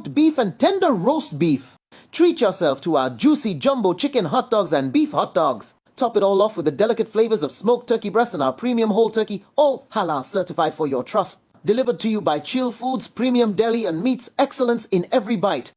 smoked beef and tender roast beef. Treat yourself to our juicy jumbo chicken hot dogs and beef hot dogs. Top it all off with the delicate flavors of smoked turkey breast and our premium whole turkey, all halal certified for your trust. Delivered to you by Chill Foods, Premium Deli and Meats, excellence in every bite.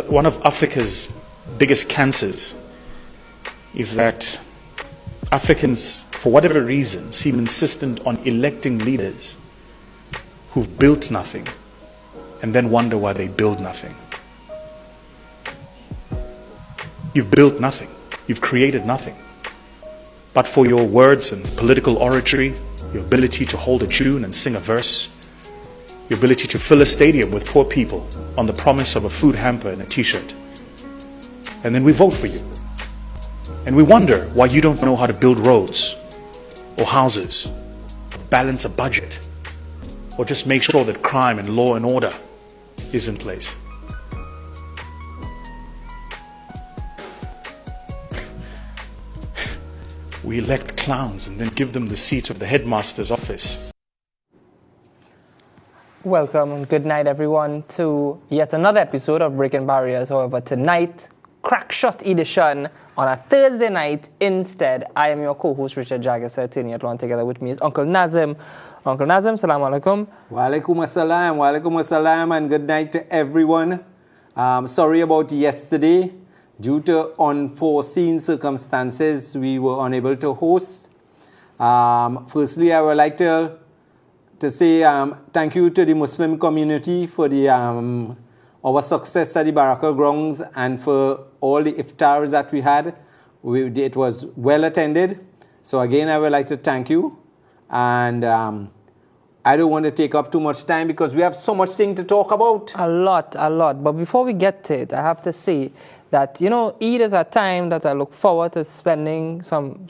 One of Africa's biggest cancers is that Africans, for whatever reason, seem insistent on electing leaders who've built nothing and then wonder why they build nothing. You've built nothing. You've created nothing. But for your words and political oratory, your ability to hold a tune and sing a verse, your ability to fill a stadium with poor people on the promise of a food hamper and a t-shirt. And then we vote for you. And we wonder why you don't know how to build roads or houses, or balance a budget, or just make sure that crime and law and order is in place. We elect clowns and then give them the seat of the headmaster's office. Welcome and good night, everyone, to yet another episode of Breaking Barriers. However, tonight, Crackshot edition on a Thursday night instead. I am your co-host, Richard Jaggers, sitting here together with me is Uncle Nazim. Uncle Nazim, salam alaikum. Wa alaikum assalam, and good night to everyone. Sorry about yesterday. Due to unforeseen circumstances, we were unable to host. Firstly, I would like to say thank you to the Muslim community for our success at the Baraka grounds and for all the iftars that we had. It was well attended. So again, I would like to thank you. And I don't want to take up too much time because we have so much thing to talk about. A lot. But before we get to it, I have to say that, Eid is a time that I look forward to spending some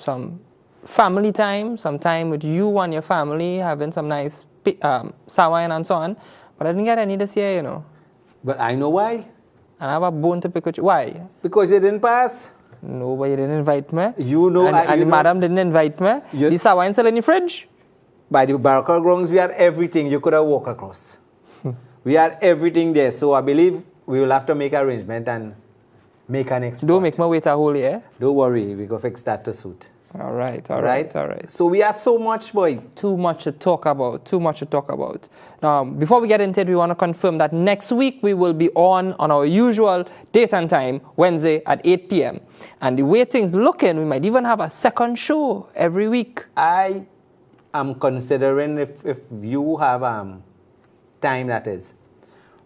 family time, some time with you and your family, having some nice sawine and so on. But I didn't get any this year, But I know why. And I have a bone to pick with you. Why? Because you didn't pass. No, but you didn't invite me. And the madam didn't invite me. The sawine still in the fridge. By the Baraka grounds, we had everything you could have walked across. We had everything there. So I believe we will have to make arrangement and make an export. Don't make me wait a whole year. Don't worry, we go fix that to suit. All right. So we have so much, boy. Too much to talk about. Now, before we get into it, we want to confirm that next week we will be on our usual date and time, Wednesday at 8 p.m. And the way things looking, we might even have a second show every week. I am considering if you have time, that is,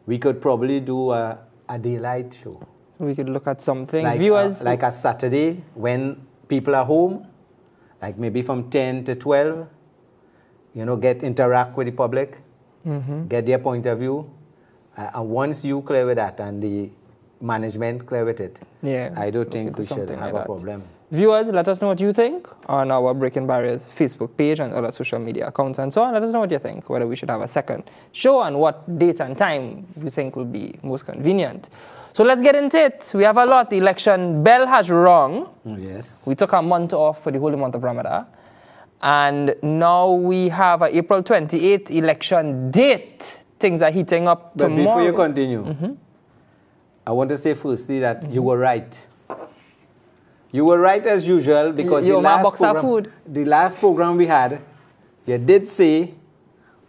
we could probably do a daylight show. We could look at something. Like, Viewers, like a Saturday when people are home, like maybe from 10 to 12, interact with the public, get their point of view. And once you clear with that and the management clear with it, I don't think we should have a problem. Viewers, let us know what you think on our Breaking Barriers Facebook page and other social media accounts and so on. Let us know what you think, whether we should have a second show and what date and time you think will be most convenient. So let's get into it. We have a lot. The election bell has rung. Yes. We took a month off for the holy month of Ramadan. And now we have an April 28th election date. Things are heating up but tomorrow. Before you continue, I want to say firstly that you were right. You were right as usual because the last program we had, you did say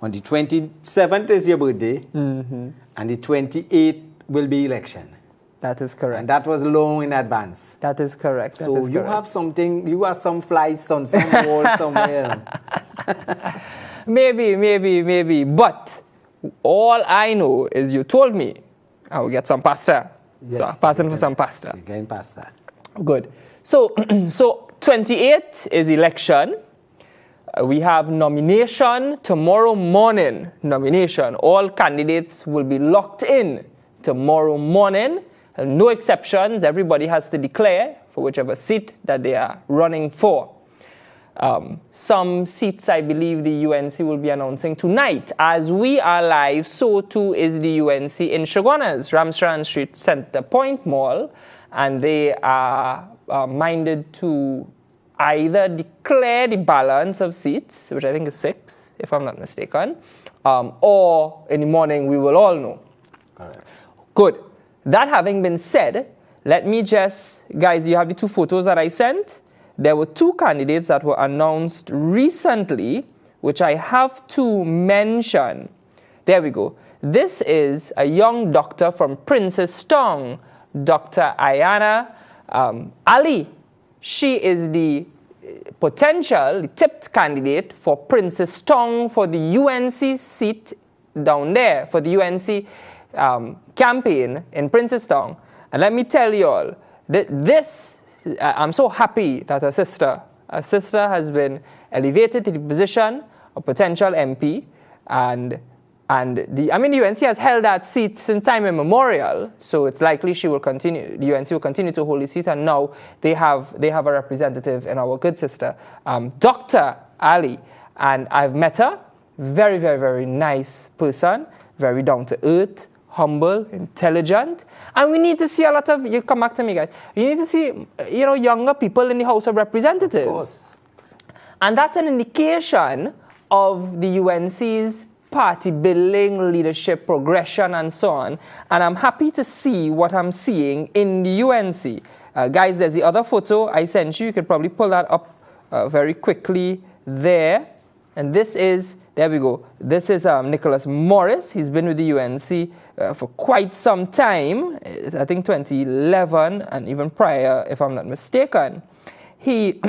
On the 27th is your birthday, and the 28th will be election. That is correct. And that was long in advance. That is correct. That So is you correct. have something, you have some flights on some wall somewhere. Maybe. But all I know is you told me I will get some pasta. Yes, So I'm passing for some pasta. You're getting past that. Good. So, so 28th is election. We have nomination tomorrow morning. Nomination. All candidates will be locked in tomorrow morning. No exceptions. Everybody has to declare for whichever seat that they are running for. Some seats, I believe, the UNC will be announcing tonight. As we are live, so too is the UNC in Shogunas, Ramstrand Street Center Point Mall, and they are minded to either declare the balance of seats, which I think is 6, if I'm not mistaken, or in the morning we will all know. Correct. Good. That having been said, let me just, guys, you have the 2 photos that I sent. There were 2 candidates that were announced recently, which I have to mention. There we go. This is a young doctor from Princeton, Dr. Ayana Ali. She is the potential, the tipped candidate for Princeton for the UNC seat down there, for the UNC campaign in Princeton. And let me tell you all, that I'm so happy that her sister has been elevated to the position of potential MP, and the UNC has held that seat since time immemorial, so it's likely she will continue. The UNC will continue to hold the seat, and now they have a representative in our good sister, Dr. Ali, and I've met her. Very, very, very nice person, very down to earth, humble, intelligent, and we need to see a lot of, you come back to me guys, you need to see, younger people in the House of Representatives. Of course. And that's an indication of the UNC's party building, leadership, progression, and so on. And I'm happy to see what I'm seeing in the UNC. Guys, there's the other photo I sent you. You could probably pull that up very quickly there. And this is, there we go. This is Nicholas Morris. He's been with the UNC for quite some time. I think 2011 and even prior, if I'm not mistaken. He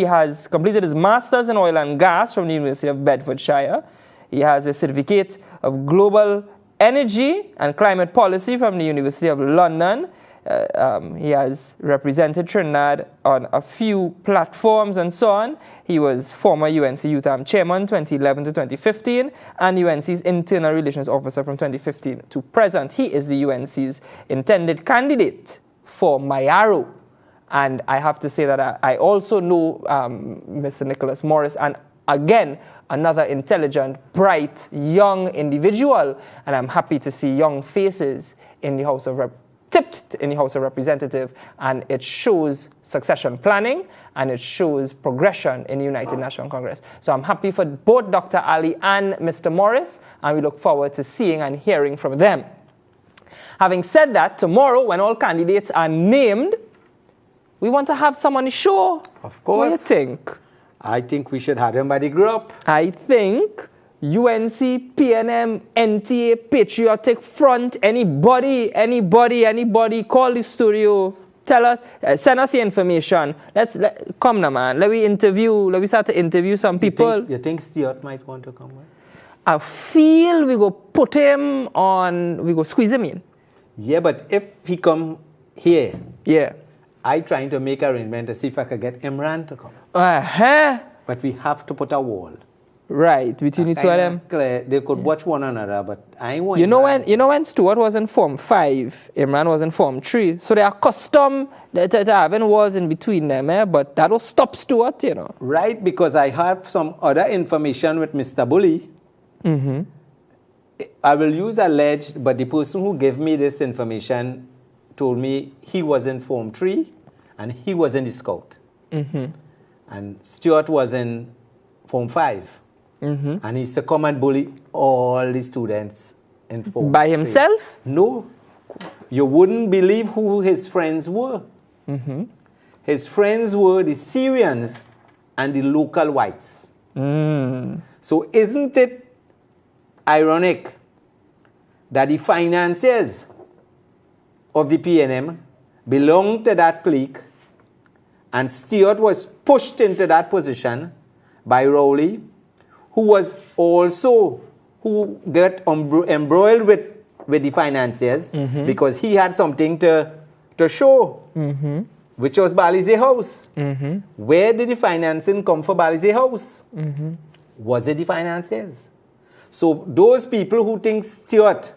has completed his master's in oil and gas from the University of Bedfordshire. He has a certificate of global energy and climate policy from the University of London. He has represented Trinidad on a few platforms and so on. He was former UNC Youth Chairman 2011 to 2015 and UNC's Internal Relations Officer from 2015 to present. He is the UNC's intended candidate for Mayaro. And I have to say that I also know Mr. Nicholas Morris, and again, another intelligent, bright, young individual. And I'm happy to see young faces in the House of tipped in the House of Representatives, and it shows succession planning and it shows progression in the United National Congress. So I'm happy for both Dr. Ali and Mr. Morris, and we look forward to seeing and hearing from them. Having said that, tomorrow, when all candidates are named, we want to have someone to show. Of course. What do you think? I think we should have them by the group. I think UNC, PNM, NTA, Patriotic Front, anybody, call the studio, tell us, send us the information. Come now, man. Let me start to interview some people. You think Stuart might want to come? I feel we go put him on, we go squeeze him in. Yeah, but if he come here, yeah, I trying to make arrangement to see if I could get Imran to come. But we have to put a wall. Right, between the two of them. They could watch one another, but I ain't want. You know when Stuart was in Form 5, Imran was in Form 3, so they are accustomed to having walls in between them, but that will stop Stuart, Right, because I have some other information with Mr. Bully. Mm-hmm. I will use alleged, but the person who gave me this information told me he was in Form 3 and he was in the Scout. Mm-hmm. And Stuart was in Form 5. Mm-hmm. And he used to come and bully all the students in Form By 3. himself? No. You wouldn't believe who his friends were. Mm-hmm. His friends were the Syrians and the local whites. Mm. So isn't it ironic that the financiers of the PNM belonged to that clique, and Stewart was pushed into that position by Rowley, who got embroiled with the financiers because he had something to show, which was Balize House. Where did the financing come for Balize House? Was it the financiers? So those people who think Stewart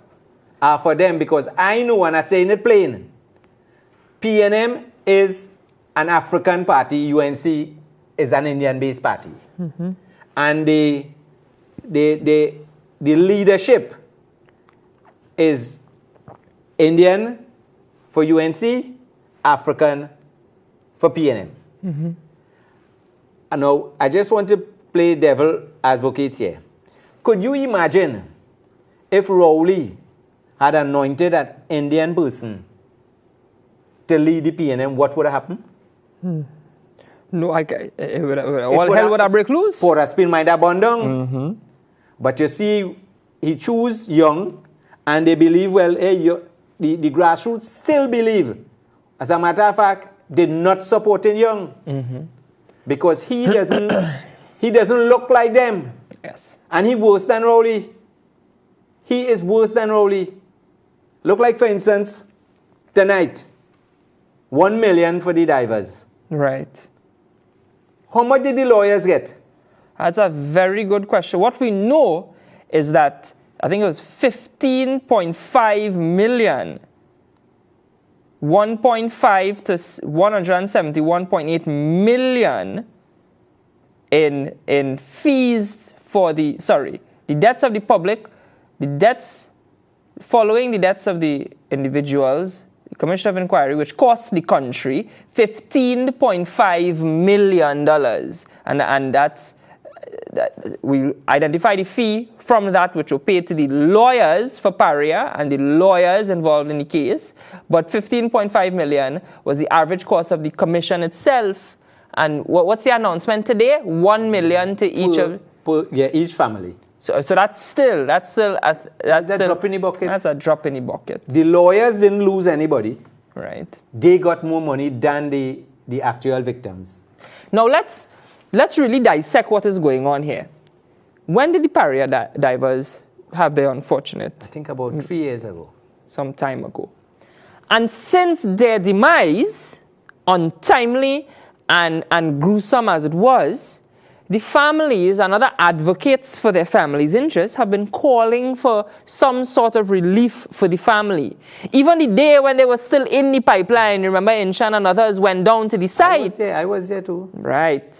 are for them, because I know, and I'm saying it plain, PNM is an African party, UNC is an Indian-based party. And the leadership is Indian for UNC, African for PNM. And now, I just want to play devil advocate here. Could you imagine if Rowley had anointed an Indian person to lead the PNM, what would have happened? No, all hell would have break loose. For a spin mind abandon. But you see, he choose young, and they believe, well, hey, the grassroots still believe. As a matter of fact, they're not supporting young. Because he doesn't look like them. Yes. And he worse than Rowley. He is worse than Rowley. Look like, for instance, tonight, 1 million for the divers. Right. How much did the lawyers get? That's a very good question. What we know is that I think it was 15.5 million, 1.5 to 171.8 million in fees for the debts of the public, the debts following the debts of the individuals, the Commission of Inquiry, which cost the country $15.5 million. And that we identify the fee from that which were paid to the lawyers for Paria and the lawyers involved in the case. But 15.5 million was the average cost of the commission itself. And what's the announcement today? 1 million to each each family. So that's still a drop in the bucket. That's a drop in the bucket. The lawyers didn't lose anybody. Right. They got more money than the actual victims. Now let's really dissect what is going on here. When did the Paria divers have their unfortunate? I think about 3 years ago. Some time ago. And since their demise, untimely and gruesome as it was, the families and other advocates for their families' interests have been calling for some sort of relief for the family. Even the day when they were still in the pipeline, remember Inshan and others went down to the site. I was there too. Right.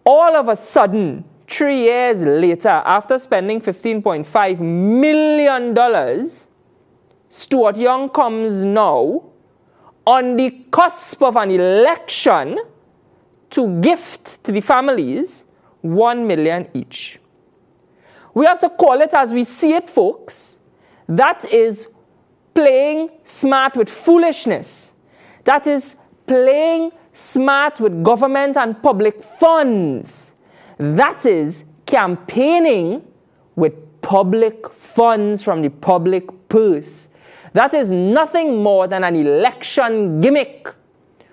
All of a sudden, 3 years later, after spending $15.5 million, Stuart Young comes now on the cusp of an election to gift to the families 1 million each. We have to call it as we see it, folks. That is playing smart with foolishness. That is playing smart with government and public funds. That is campaigning with public funds from the public purse. That is nothing more than an election gimmick.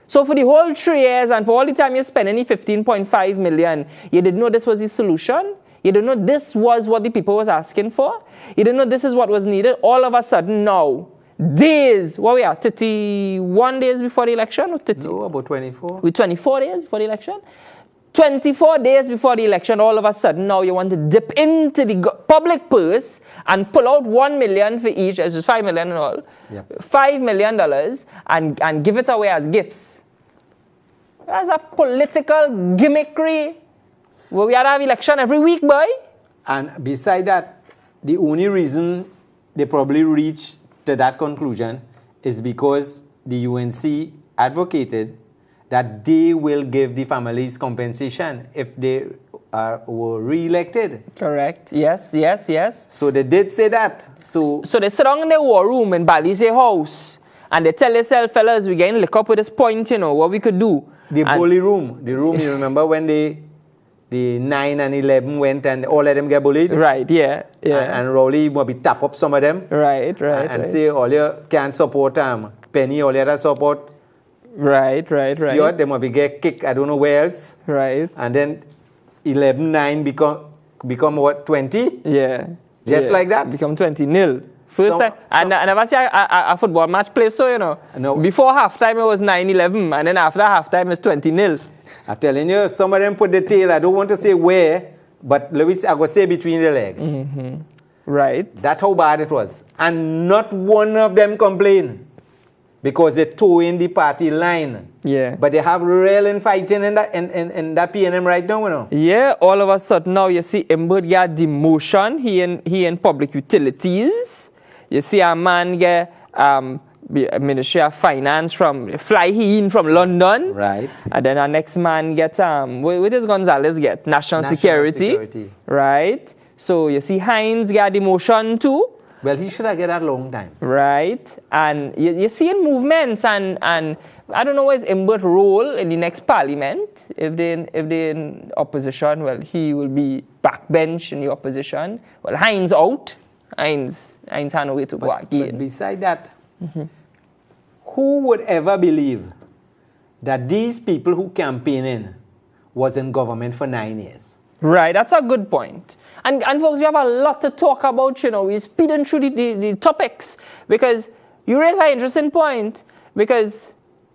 So for the whole 3 years and for all the time you spent any 15.5 million, you didn't know this was the solution. You didn't know this was what the people was asking for. You didn't know this is what was needed. All of a sudden now, days, what we are, 31 days before the election? No, about 24. With 24 days before the election? 24 days before the election, all of a sudden now you want to dip into the public purse and pull out 1 million for each, which is 5 million in all, $5 million, and give it away as gifts. That's a political gimmickry where we have election every week, boy. And beside that, the only reason they probably reached to that conclusion is because the UNC advocated that they will give the families compensation if they were re-elected. Correct. Yes. So they did say that. So they sit down in their war room in Balize House and they tell themselves, fellas, we're getting lick up with this point, what we could do. The bully room. The room, you remember when they the 9 and 11 went and all of them get bullied. Right, yeah. And Rowley maybe tap up some of them. Right. And say all you can't support Penny, all you other support. Right. Stuart, they might be get kicked, I don't know where else. Right. And then 11-9 become what, 20? Yeah. Just like that? Become 20-0. First time. I never see a football match play so, you know. No. Before halftime it was 9-11, and then after halftime it's 20-0. I'm telling you, some of them put the tail, I don't want to say where, but Lewis, I go say between the leg. Mm-hmm. Right. That's how bad it was. And not one of them complained. Because they toe in the party line. Yeah. But they have real fighting in that PNM right now, you know. Yeah, all of a sudden now you see Imbert get demotion. He in public utilities. You see a man get Ministry of Finance fly in from London. Right. And then our next man get what does Gonzalez get? National Security. Right. So you see Hines get demotion too. Well, he should have get that long time. Right. And you're seeing movements and I don't know what is Imbert's role in the next parliament. If they're in opposition, well, he will be backbench in the opposition. Well, Hines out. Hines had no way to go again. But beside that, who would ever believe that these people who campaigning was in government for 9 years? Right, that's a good point. And folks, we have a lot to talk about, you know. We're speeding through the topics because you raise an interesting point. Because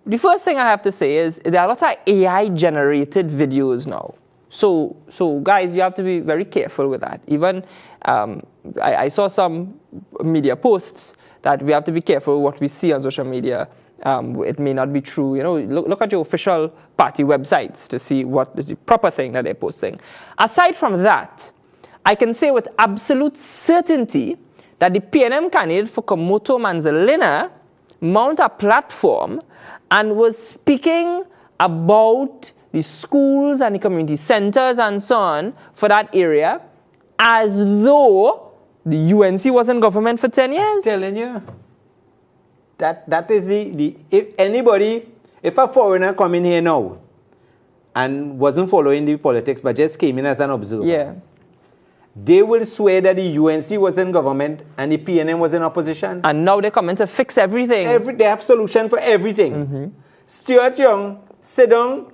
the first thing I have to say is there are a lot of AI-generated videos now. So guys, you have to be very careful with that. Even I saw some media posts that we have to be careful what we see on social media. It may not be true. You know, look at your official party websites to see what is the proper thing that they're posting. Aside from that, I can say with absolute certainty that the PNM candidate for Komoto Manzalina mount a platform and was speaking about the schools and the community centers and so on for that area as though the UNC was in government for 10 years. I'm telling you. That is if a foreigner come in here now and wasn't following the politics but just came in as an observer, yeah, they will swear that the UNC was in government and the PNM was in opposition. And now they're coming to fix everything. They have solution for everything. Mm-hmm. Stuart Young sit down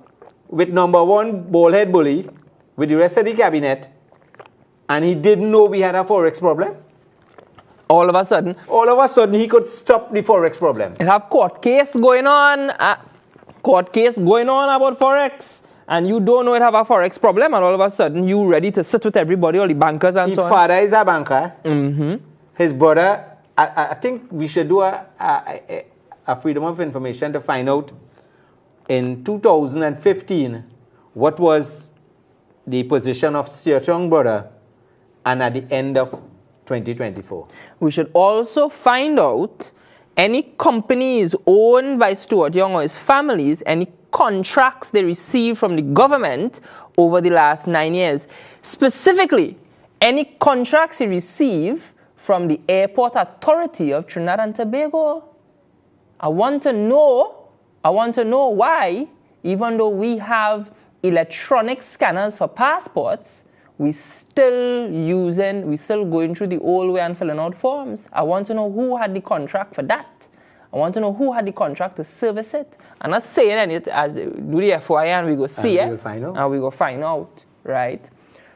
with number one baldhead bully with the rest of the cabinet and he didn't know we had a forex problem. All of a sudden, he could stop the forex problem. It have court case going on about forex, and you don't know it have a forex problem, and all of a sudden you ready to sit with everybody, all the bankers and so on. His father is a banker. Mm-hmm. His brother. I think we should do a freedom of information to find out in 2015 what was the position of Stuart Young's brother, and at the end of 2024. We should also find out any companies owned by Stuart Young or his families, any contracts they received from the government over the last 9 years. Specifically, any contracts he received from the Airport Authority of Trinidad and Tobago. I want to know why, even though we have electronic scanners for passports, we still going through the old way and filling out forms. I want to know who had the contract for that. I want to know who had the contract to service it. I'm not saying anything as do the FYI and we go see it. And we go find out, right?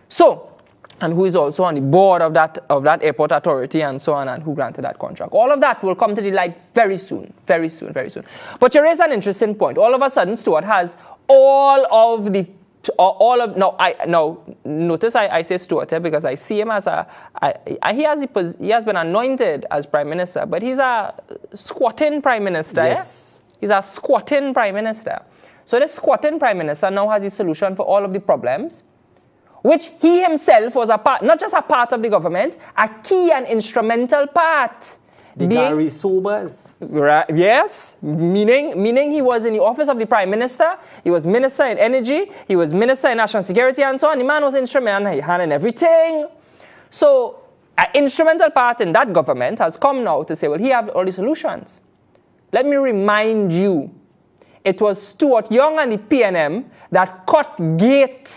So, and who is also on the board of that airport authority and so on, and who granted that contract. All of that will come to the light very soon. But you raise an interesting point. All of a sudden, Stuart has notice I say Stuart because I see him as he has been anointed as prime minister, but he's a squatting prime minister. Yes. Yeah? He's a squatting prime minister. So this squatting prime minister now has a solution for all of the problems, which he himself was not just a part of the government, a key and instrumental part. The Gary Sobers. Right, yes, meaning he was in the office of the Prime Minister, he was Minister in Energy, he was Minister in National Security and so on. The man was instrumental, he had everything. So, an instrumental part in that government has come now to say, well, he has all the solutions. Let me remind you, it was Stuart Young and the PNM that cut gate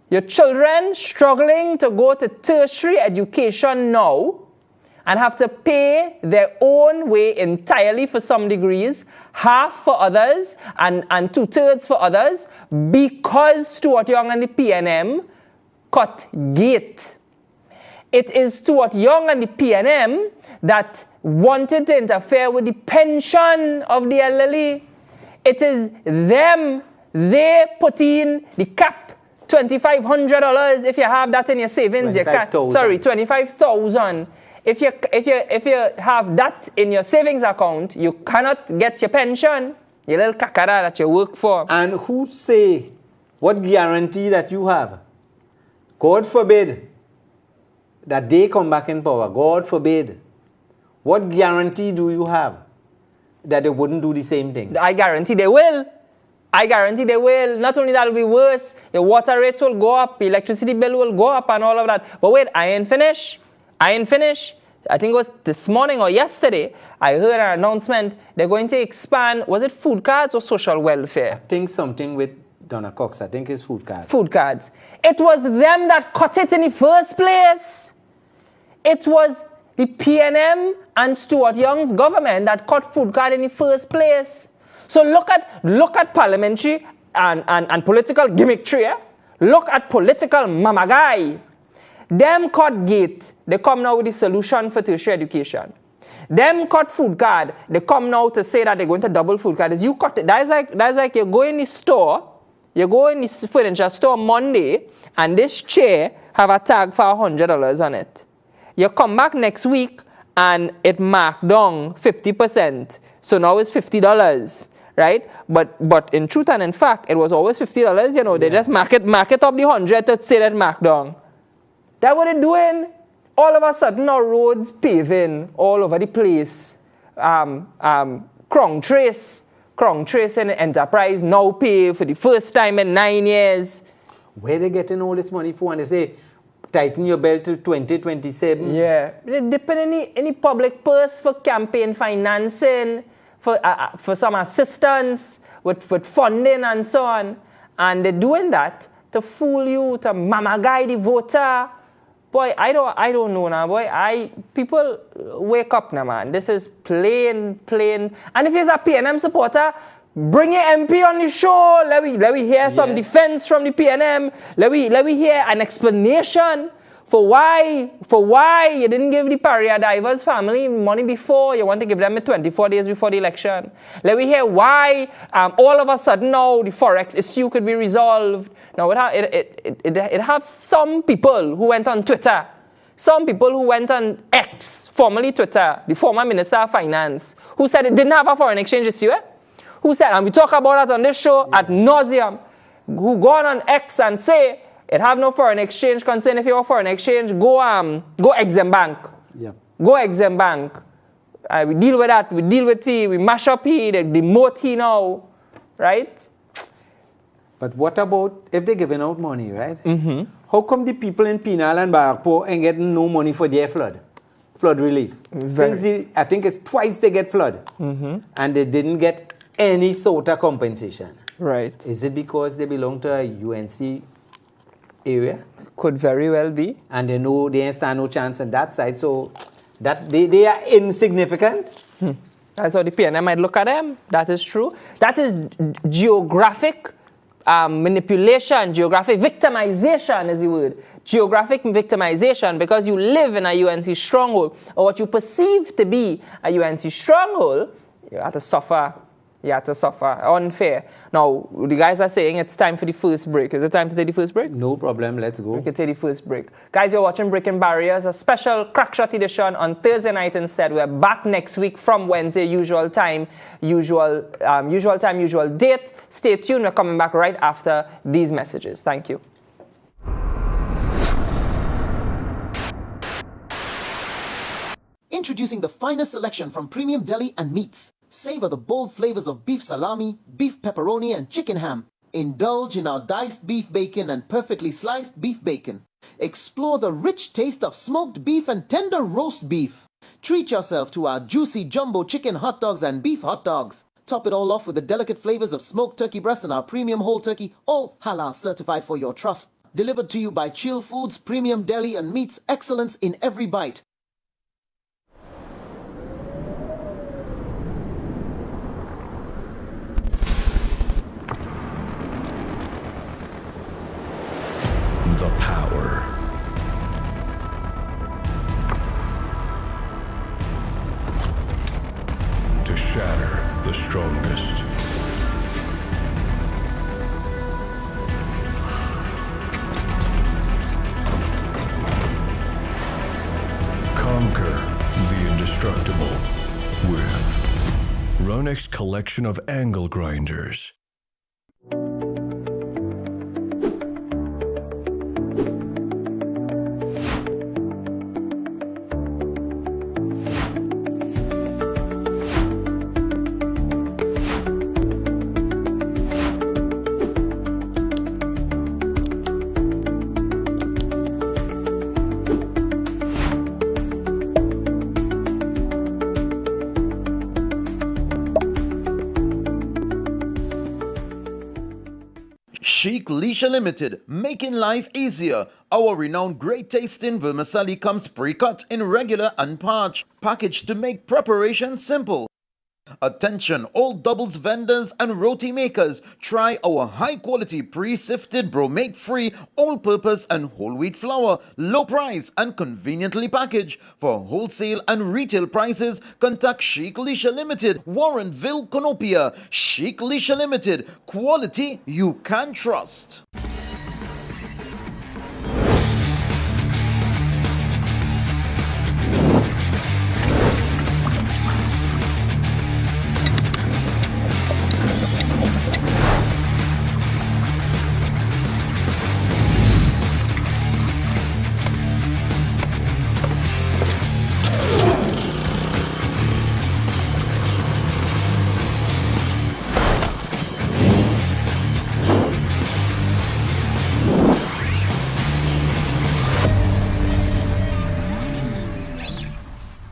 Your children struggling to go to tertiary education now and have to pay their own way entirely for some degrees, half for others and 2/3 for others, because Stuart Young and the PNM cut gate. It is Stuart Young and the PNM that wanted to interfere with the pension of the elderly. It is them, they put in the cap, $2,500. If you have that in your savings, you can. Sorry, 25,000. If you have that in your savings account, you cannot get your pension, your little kakara that you work for. And who say, what guarantee that you have? God forbid that they come back in power. God forbid. What guarantee do you have that they wouldn't do the same thing? I guarantee they will. I guarantee they will. Not only that, it will be worse. Your water rates will go up, electricity bill will go up and all of that. But wait, I ain't finished. I think it was this morning or yesterday, I heard an announcement they're going to expand, was it food cards or social welfare? I think something with Donna Cox. I think it's food cards. Food cards. It was them that cut it in the first place. It was the PNM and Stuart Young's government that cut food card in the first place. So look at parliamentary and political gimmickry. Eh? Look at political mamagai. Them cut gate, they come now with the solution for tertiary education. Them cut food card, they come now to say that they're going to double food card. As you cut it, that's like you go in the store, you go in the furniture store Monday, and this chair have a tag for $100 on it. You come back next week and it marked down 50%. So now it's $50, right? But in truth and in fact, it was always $50. You know, they just mark it up the 100 to say that marked down. That's what they're doing. All of a sudden, our roads paving all over the place. Crown Trace and Enterprise now pay for the first time in 9 years. Where they getting all this money for? And they say, tighten your belt till 2027. Yeah. They depend in the public purse for campaign financing, for some assistance with funding and so on. And they're doing that to fool you, to mamagai the voter. Boy, I don't know now, boy. People wake up now, man. This is plain. And if you're a PNM supporter, bring your MP on the show. Let me hear some defense from the PNM. Let me hear an explanation for why you didn't give the Paria divers family money before. You want to give them it 24 days before the election. Let me hear why all of a sudden now the Forex issue could be resolved. Now it has some people who went on Twitter, some people who went on X, formerly Twitter, the former Minister of Finance, who said it didn't have a foreign exchange issue. Who said, and we talk about that on this show ad nauseum, who go on X and say it have no foreign exchange concern. If you have foreign exchange, go Exim Bank. Yeah. Go Exim Bank. We deal with that. We deal with it. We mash up he. They demote he now, right? But what about if they're giving out money, right? Mm-hmm. How come the people in Penal and Barakpo ain't getting no money for their flood relief? I think it's twice they get flood, and they didn't get any sort of compensation. Right. Is it because they belong to a UNC area? Could very well be. And they know they stand no chance on that side, so that they are insignificant. That's how the PNM might look at them. That is true. That is geographic manipulation, geographic victimization is the word. Geographic victimization, because you live in a UNC stronghold, or what you perceive to be a UNC stronghold, you have to suffer. You have to suffer. Unfair. Now, the guys are saying it's time for the first break. Is it time to take the first break? No problem. Let's go. We can take the first break. Guys, you're watching Breaking Barriers, a special crackshot edition on Thursday night instead. We're back next week from Wednesday, usual time, usual date. Stay tuned. We're coming back right after these messages. Thank you. Introducing the finest selection from premium deli and meats. Savor the bold flavors of beef salami, beef pepperoni, and chicken ham. Indulge in our diced beef bacon and perfectly sliced beef bacon. Explore the rich taste of smoked beef and tender roast beef. Treat yourself to our juicy jumbo chicken hot dogs and beef hot dogs. Top it all off with the delicate flavors of smoked turkey breast and our premium whole turkey, all halal certified for your trust. Delivered to you by Chill Foods, premium deli and meats, excellence in every bite. The power. To shatter the strongest. Conquer the indestructible with Ronex's collection of angle grinders. Chic Leisure Limited, making life easier. Our renowned great tasting vermicelli comes pre-cut in regular and parched, packaged to make preparation simple. Attention all doubles vendors and roti makers, try our high quality pre-sifted bromate free all-purpose and whole wheat flour, low price and conveniently packaged. For wholesale and retail prices, contact Chic Leisure Limited, Warrenville, Conopia. Chic Leisure Limited, quality you can trust.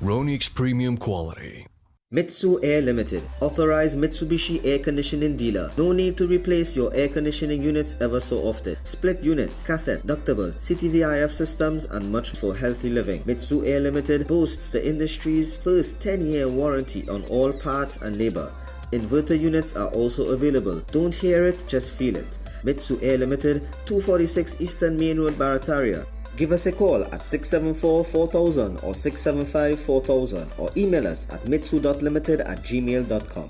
Ronex's premium quality. Mitsu Air Limited, authorized Mitsubishi air conditioning dealer. No need to replace your air conditioning units ever so often. Split units, cassette, ductable, CTVRF systems and much for healthy living. Mitsu Air Limited boasts the industry's first 10-year warranty on all parts and labor. Inverter units are also available. Don't hear it, just feel it. Mitsu Air Limited, 246 Eastern Main Road, Barataria. Give us a call at 674-4000 or 675-4000 or email us at mitsu.limited@gmail.com.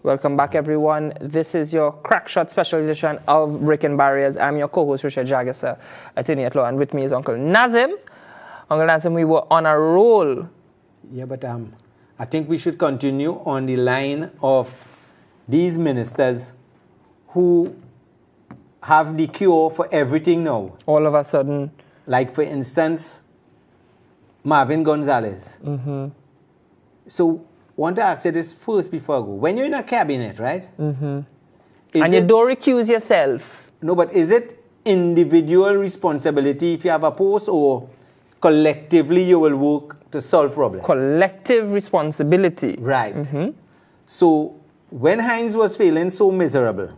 Welcome back, everyone. This is your Crackshot special edition of Breaking Barriers. I'm your co-host, Richard Jagasa, attorney at law, and with me is Uncle Nazim. Uncle Nazim, we were on a roll. Yeah, but I think we should continue on the line of these ministers who have the cure for everything now. All of a sudden. Like, for instance, Marvin Gonzalez. Mm-hmm. So, I want to ask you this first before I go. When you're in a cabinet, right? Mm-hmm. And you don't recuse yourself. No, but is it individual responsibility if you have a post, or collectively you will work to solve problems? Collective responsibility. Right. Mm-hmm. So, when Heinz was failing so miserably,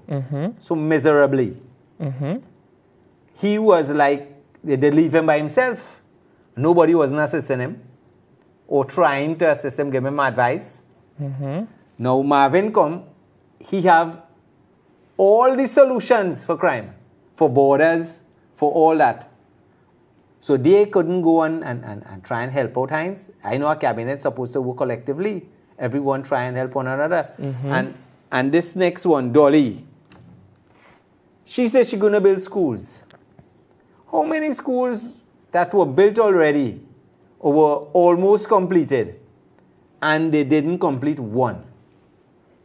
Mm-hmm. he was like, they leave him by himself. Nobody wasn't assisting him or trying to assist him, give him advice. Mm-hmm. Now Marvin come, he have all the solutions for crime, for borders, for all that. So they couldn't go on and try and help out Heinz. I know a cabinet's supposed to work collectively. Everyone try and help one another. Mm-hmm. And this next one, Dolly, she says she's going to build schools. How many schools that were built already or were almost completed and they didn't complete one?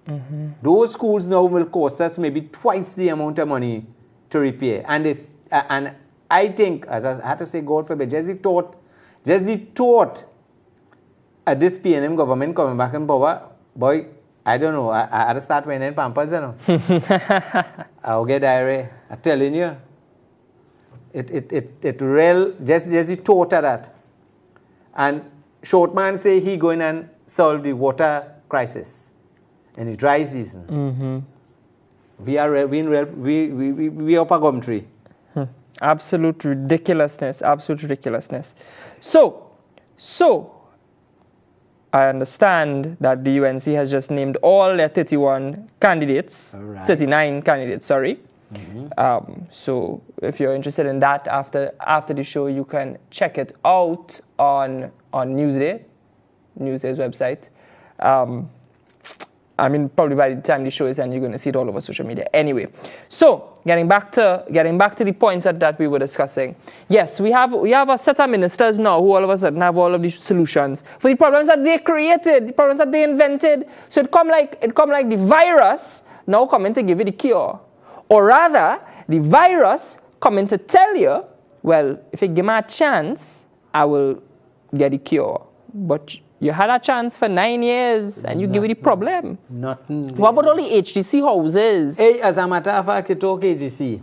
Mm-hmm. Those schools now will cost us maybe twice the amount of money to repair. And I think, as I had to say, God forbid, just the thought at this PNM government coming back in power, boy, I don't know. I had to start wearing Pampers, you know. I'll get diarrhea. I'm telling you. It real, just the thought of that. And Shortman say he going and solve the water crisis in the dry season. Mm-hmm. We are we up a gum tree. Absolute ridiculousness. Absolute ridiculousness. So, I understand that the UNC has just named all their 31 candidates, Right. 39 candidates, sorry. So if you're interested in that after the show, you can check it out on Newsday's website. I mean, probably by the time the show is end, you're going to see it all over social media. Anyway, so getting back to the points that we were discussing. Yes, we have a set of ministers now who all of a sudden have all of these solutions for the problems that they created, the problems that they invented. So it come like the virus now coming to give you the cure, or rather, the virus coming to tell you, well, if you give me a chance, I will get the cure. But you had a chance for 9 years and you give me the problem. Nothing. What about all the HDC houses? Hey, as a matter of fact, you talk AGC.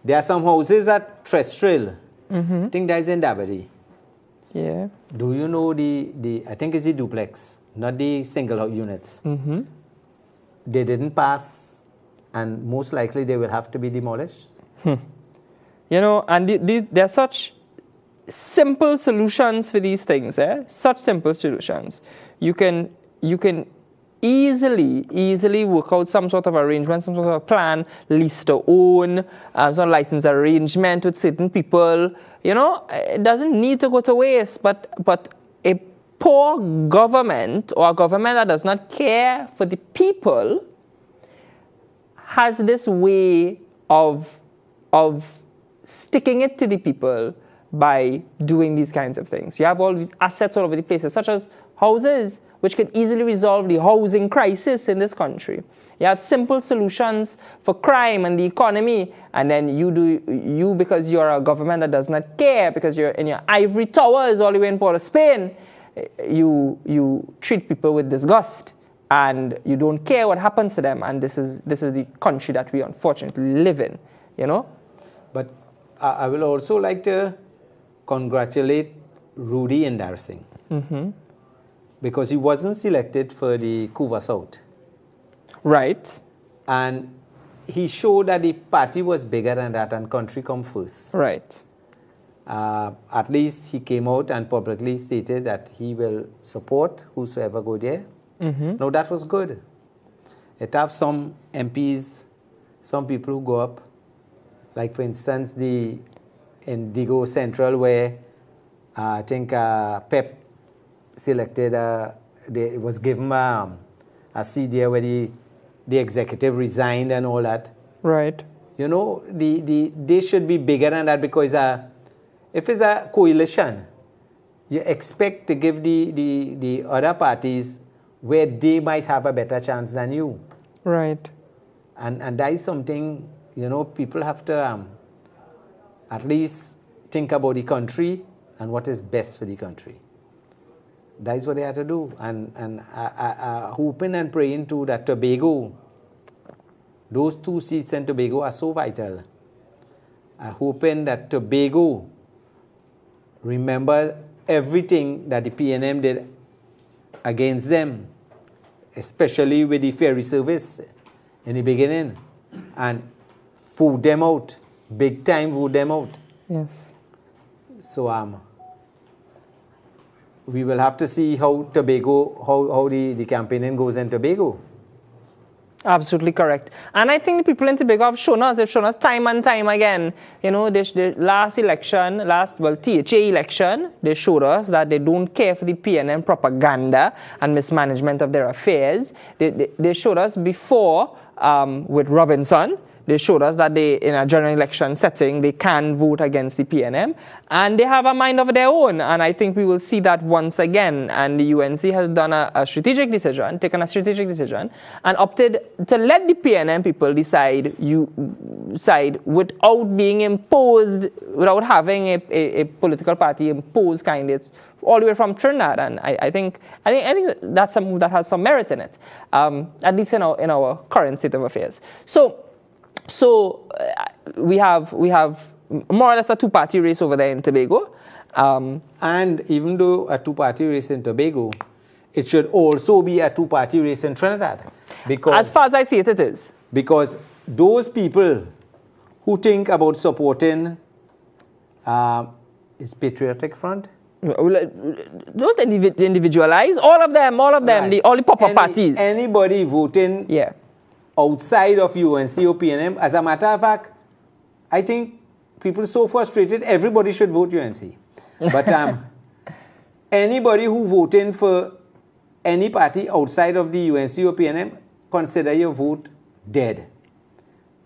There are some houses at Trestril. I think that is in Dabadi. Yeah. Do you know the I think it's the duplex, not the single units. They didn't pass, and most likely they will have to be demolished. You know, and there are such simple solutions for these things, such simple solutions. You can easily work out some sort of arrangement, some sort of plan, lease to own, some license arrangement with certain people. You know, it doesn't need to go to waste, but a poor government, or a government that does not care for the people, has this way of sticking it to the people by doing these kinds of things. You have all these assets all over the places, such as houses, which can easily resolve the housing crisis in this country. You have simple solutions for crime and the economy, and then you because you're a government that does not care, because you're in your ivory towers all the way in Port of Spain, you treat people with disgust, and you don't care what happens to them. And this is the country that we unfortunately live in, you know. But I will also like to congratulate Rudy Endarsing, because he wasn't selected for the Cuba South. Right. And he showed that the party was bigger than that and country come first. Right. At least he came out and publicly stated that he will support whosoever go there. Now that was good. It have some MPs, some people who go up, like for instance in Digo Central, where I think Pep selected, it was given a seat there where the executive resigned and all that. Right. You know, they should be bigger than that, because if it's a coalition, you expect to give the other parties where they might have a better chance than you. Right. And that is something, you know, people have to at least think about the country and what is best for the country. That is what they have to do. And hoping and praying too that Tobago, those 2 seats in Tobago are so vital. Hoping that Tobago remember everything that the PNM did against them, especially with the ferry service in the beginning, and vote them out, big time vote them out. Yes. So we will have to see how Tobago, how the campaigning goes in Tobago. Absolutely correct. And I think the people in Tobago have shown us time and time again. You know, the last election, THA election, they showed us that they don't care for the PNM propaganda and mismanagement of their affairs. They showed us before with Robinson. They showed us that in a general election setting, they can vote against the PNM, and they have a mind of their own. And I think we will see that once again. And the UNC has done a strategic decision, taken a strategic decision, and opted to let the PNM people decide without being imposed, without having a political party impose candidates all the way from Trinidad. And I think that's a move that has some merit in it, at least in our current state of affairs. So we have more or less a 2-party race over there in Tobago. And even though a 2-party race in Tobago, it should also be a 2-party race in Trinidad. Because as far as I see it, it is. Because those people who think about supporting is Patriotic Front. Don't individualize. All of them, all the pop-up parties. Anybody voting outside of UNC or PNM, as a matter of fact, I think people are so frustrated, everybody should vote UNC. But anybody who voting for any party outside of the UNC or PNM, consider your vote dead.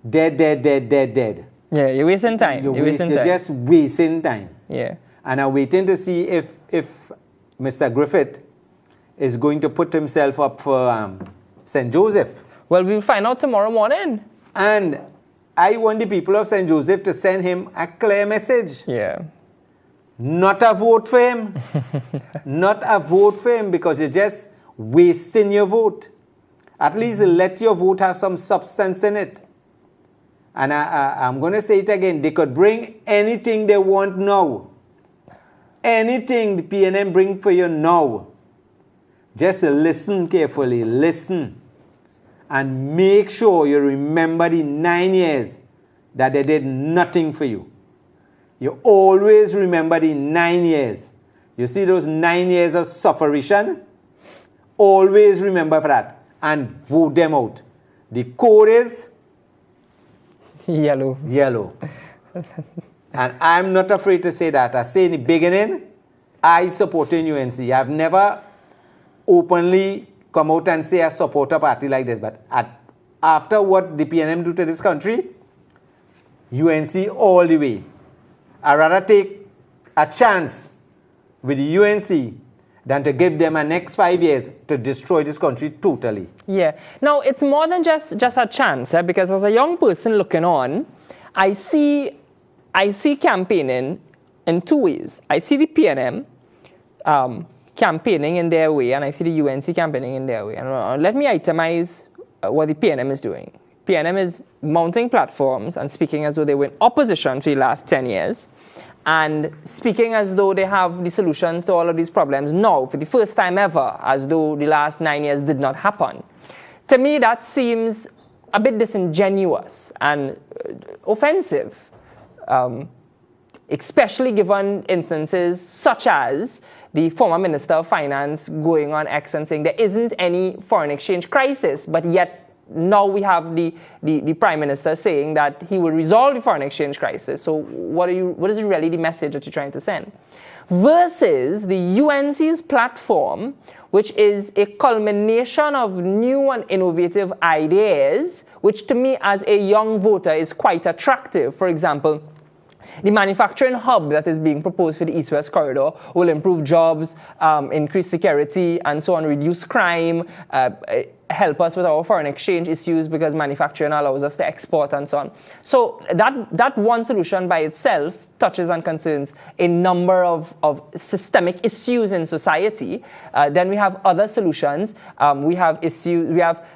Dead. Yeah, you're wasting time. You're just wasting time. Yeah. And I'm waiting to see if Mr. Griffith is going to put himself up for St. Joseph. Well, we'll find out tomorrow morning. And I want the people of St. Joseph to send him a clear message. Yeah. Not a vote for him. Not a vote for him, because you're just wasting your vote. At least let your vote have some substance in it. And I'm going to say it again. They could bring anything they want now. Anything the PNM bring for you now. Just listen carefully. Listen. And make sure you remember the 9 years that they did nothing for you. You always remember the 9 years. You see those 9 years of suffering? Always remember for that. And vote them out. The code is yellow. And I'm not afraid to say that. I say in the beginning, I support UNC. I've never openly come out and say I support a party like this. But after what the PNM do to this country, UNC all the way. I'd rather take a chance with the UNC than to give them a next 5 years to destroy this country totally. Yeah. Now, it's more than just a chance, because as a young person looking on, I see campaigning in two ways. I see the PNM campaigning in their way, and I see the UNC campaigning in their way. And let me itemize what the PNM is doing. PNM is mounting platforms and speaking as though they were in opposition for the last 10 years, and speaking as though they have the solutions to all of these problems now, for the first time ever, as though the last 9 years did not happen. To me, that seems a bit disingenuous and offensive, especially given instances such as the former Minister of Finance going on X and saying there isn't any foreign exchange crisis, but yet now we have the Prime Minister saying that he will resolve the foreign exchange crisis. So what is really the message that you're trying to send? Versus the UNC's platform, which is a culmination of new and innovative ideas, which to me as a young voter is quite attractive. For example, the manufacturing hub that is being proposed for the East-West corridor will improve jobs, increase security, and so on, reduce crime, help us with our foreign exchange issues because manufacturing allows us to export and so on. So that one solution by itself touches and concerns a number of systemic issues in society. Then we have other solutions. We have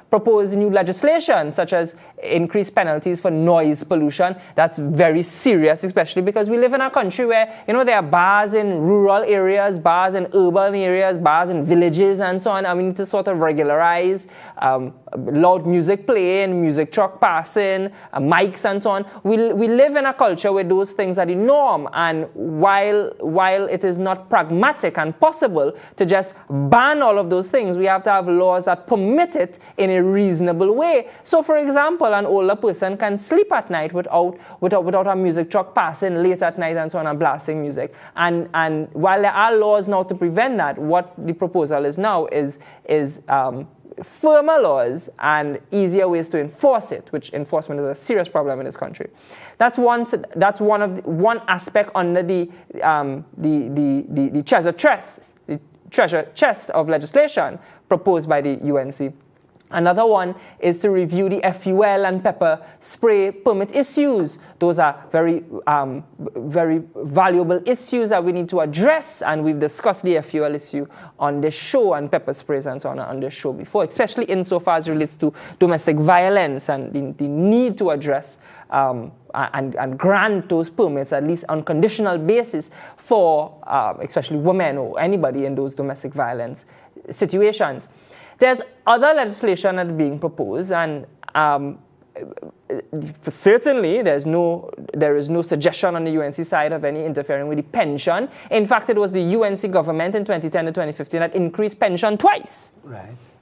proposed new legislation such as increased penalties for noise pollution. That's very serious, especially because we live in a country where there are bars in rural areas, bars in urban areas, bars in villages and so on. And we need to sort of regularize loud music playing, music truck passing, mics and so on. We live in a culture where those things are the norm, and while it is not pragmatic and possible to just ban all of those things, we have to have laws that permit it in a reasonable way. So for example, an older person can sleep at night without a music truck passing late at night and so on and blasting music. And while there are laws now to prevent that, what the proposal is now is firmer laws and easier ways to enforce it, which enforcement is a serious problem in this country. That's one aspect under the treasure chest of legislation proposed by the UNC. Another one is to review the fuel and pepper spray permit issues. Those are very valuable issues that we need to address, and we've discussed the fuel issue on this show and pepper sprays and so on this show before, especially insofar as it relates to domestic violence and the need to address and grant those permits, at least on conditional basis, for especially women or anybody in those domestic violence situations. There's other legislation that's being proposed, and certainly there is no suggestion on the UNC side of any interfering with the pension. In fact, it was the UNC government in 2010 to 2015 that increased pension twice.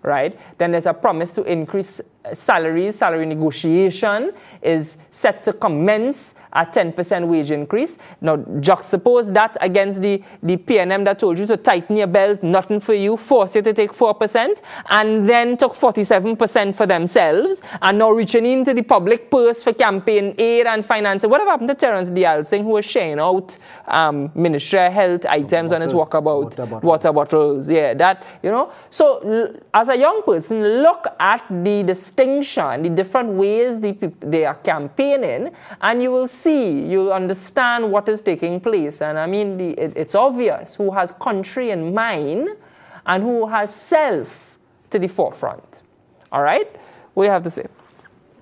Right? Then there's a promise to increase salaries. Salary negotiation is set to commence a 10% wage increase. Now, juxtapose that against the PNM that told you to tighten your belt, nothing for you, force you to take 4%, and then took 47% for themselves, and now reaching into the public purse for campaign aid and financing. Whatever happened to Terence Dial Singh, who was sharing out Ministry of Health items on his walkabout? Water bottles. Yeah, that, So, as a young person, look at the distinction, the different ways they are campaigning, and you will you'll understand what is taking place. And I mean, it's obvious who has country in mind and who has self to the forefront. All right? What do you have to say?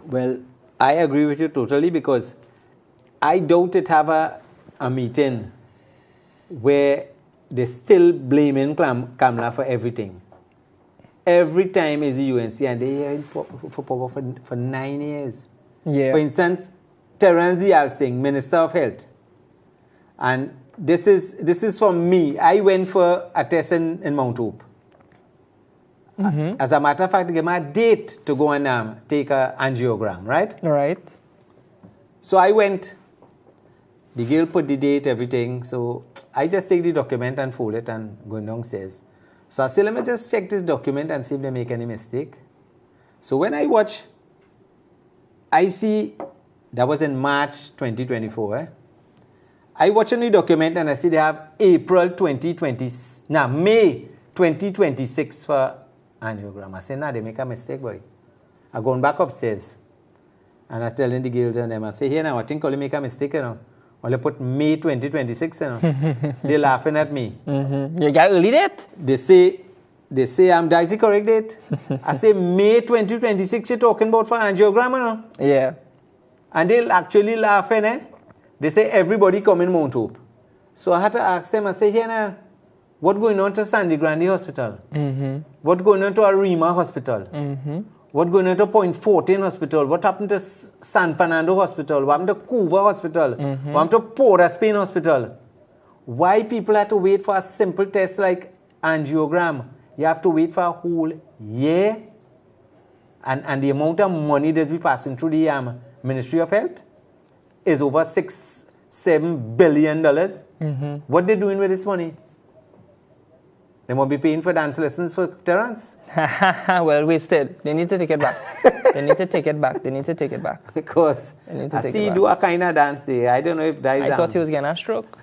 Well, I agree with you totally, because I doubt it have a meeting where they're still blaming Kamala for everything. Every time is the UNC, and they're here for power for 9 years. Yeah. For instance, Terence Dial Singh, Minister of Health. And this is for me. I went for a test in Mount Hope. As a matter of fact, I gave me a date to go and take an angiogram, right? Right. So I went. The girl put the date, everything. So I just take the document and fold it and go downstairs. So I said, let me just check this document and see if they make any mistake. So when I watch, I see... That was in March 2024. I watch on the document and I see they have May 2026 for angiogram. I say, they make a mistake, boy. I'm going back upstairs. And I'm telling the girls and them, I say, here now, I think I'll make a mistake, Well, I put May 2026, They're laughing at me. You got early date? They say, that's the correct date. I say, May 2026, you're talking about for angiogram, Yeah. And they'll actually laugh, They say everybody come in Mount Hope. So I had to ask them, I say, here now, what going on to Sandy Grande Hospital? What going on to Arima Hospital? What going on to Point 14 Hospital? What happened to San Fernando Hospital? What happened to Cuba Hospital? What happened to Port of Spain Hospital? Why people have to wait for a simple test like angiogram? You have to wait for a whole year? And the amount of money that's be passing through the Ministry of Health is over $6-7 billion. What they doing with this money? They won't be paying for dance lessons for Terence. Well, wasted. They need to take it back. They need to take it back. Because I see you do a kind of dance there. I don't know if that is... I thought he was getting a stroke.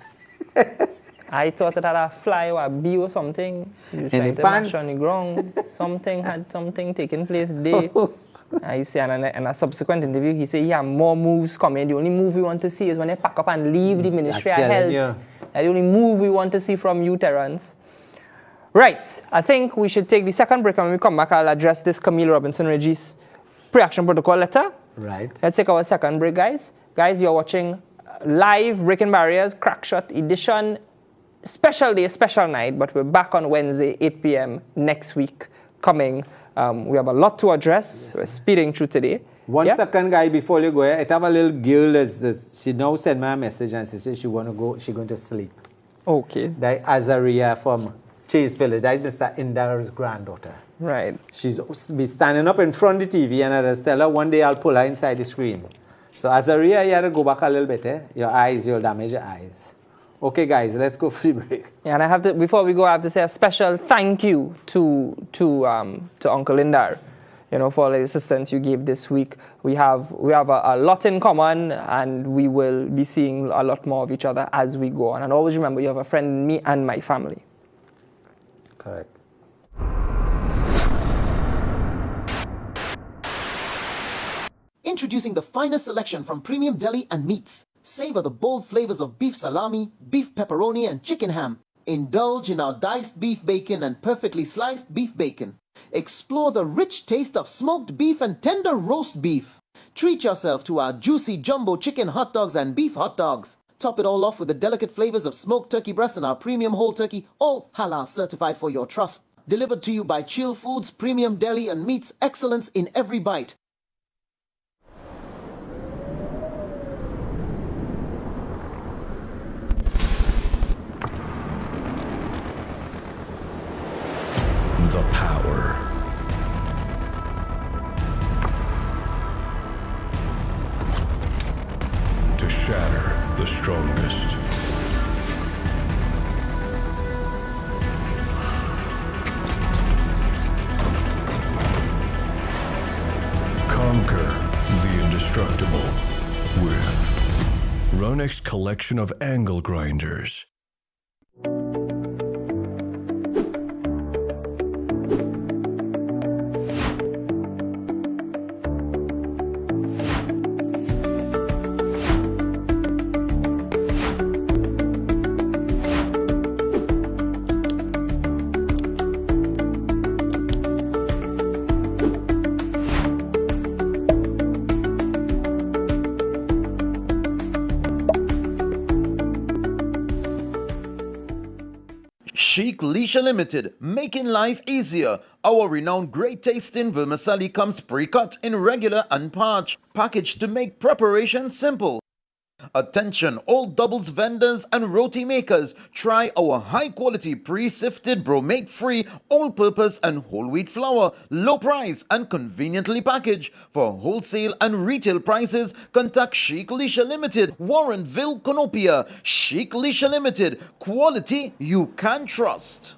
I thought it had a fly or a bee or something. He was trying to mash on the ground. Something had taken place there. I see, and in a subsequent interview, he said, yeah, more moves coming. The only move we want to see is when they pack up and leave the Ministry of Health. That's the only move we want to see from you, Terence. Right. I think we should take the second break, and when we come back, I'll address this Camille Robinson-Reggie's pre-action protocol letter. Right. Let's take our second break, guys. Guys, you're watching live Breaking Barriers Crackshot edition. Special day, special night, but we're back on Wednesday, 8 p.m. next week coming. We have a lot to address. Yes. We're speeding through today. One second, guy, before you go, I have a little girl. She now sent me a message and she said she's going to sleep. Okay. That Azaria from Chase Village. That is Mr. Indar's granddaughter. Right. She's be standing up in front of the TV, and I just tell her one day I'll pull her inside the screen. So Azaria, you have to go back a little bit. Your eyes, you'll damage your eyes. Okay, guys, let's go for the break. Yeah, and I have to, before we go, I have to say a special thank you to Uncle Indar, for all the assistance you gave this week. We have a lot in common, and we will be seeing a lot more of each other as we go on. And always remember, you have a friend in me and my family. Correct. Introducing the finest selection from premium deli and meats. Savor the bold flavors of beef salami, beef pepperoni, and chicken ham. Indulge in our diced beef bacon and perfectly sliced beef bacon. Explore the rich taste of smoked beef and tender roast beef. Treat yourself to our juicy jumbo chicken hot dogs and beef hot dogs. Top it all off with the delicate flavors of smoked turkey breast and our premium whole turkey, all halal certified for your trust. Delivered to you by Chill Foods, Premium Deli and Meats, excellence in every bite. the power. To shatter the strongest. Conquer the indestructible with Ronex's collection of angle grinders. Chic Leisure Limited, making life easier. Our renowned great tasting vermicelli comes pre-cut in regular and parched, packaged to make preparation simple. Attention all doubles vendors and roti makers, try our high quality pre-sifted bromate free all-purpose and whole wheat flour, low price and conveniently packaged. For wholesale and retail prices, contact Chic Leisure Limited, Warrenville, Conopia. Chic Leisure Limited, quality you can trust.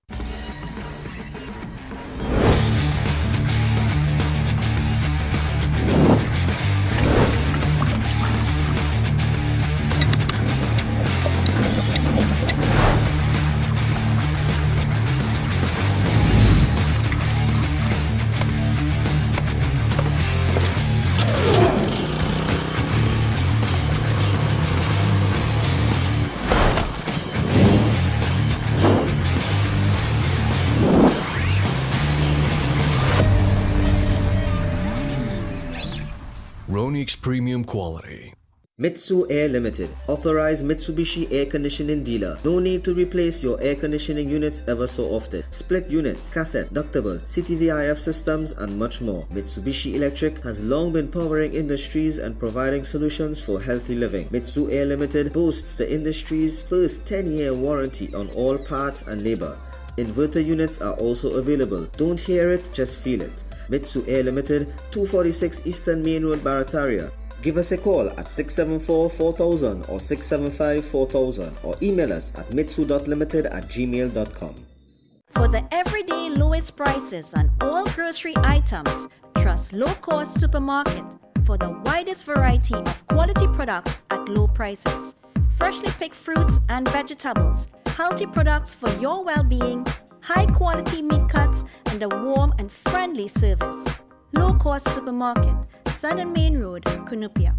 Ronex's premium quality. Mitsu Air Limited, authorized Mitsubishi air conditioning dealer. No need to replace your air conditioning units ever so often. Split units, cassette, ductable, CTVIF systems, and much more. Mitsubishi Electric has long been powering industries and providing solutions for healthy living. Mitsu Air Limited boasts the industry's first 10-year warranty on all parts and labor. Inverter units are also available. Don't hear it, just feel it. Mitsu Air Limited, 246 Eastern Main Road, Barataria. Give us a call at 674-4000 or 675-4000 or email us at mitsu.limited@gmail.com. For the everyday lowest prices on all grocery items, trust Low Cost Supermarket for the widest variety of quality products at low prices. Freshly picked fruits and vegetables, healthy products for your well-being, high quality meat cuts, and a warm and friendly service. Low Cost Supermarket, Southern Main Road, Conopia.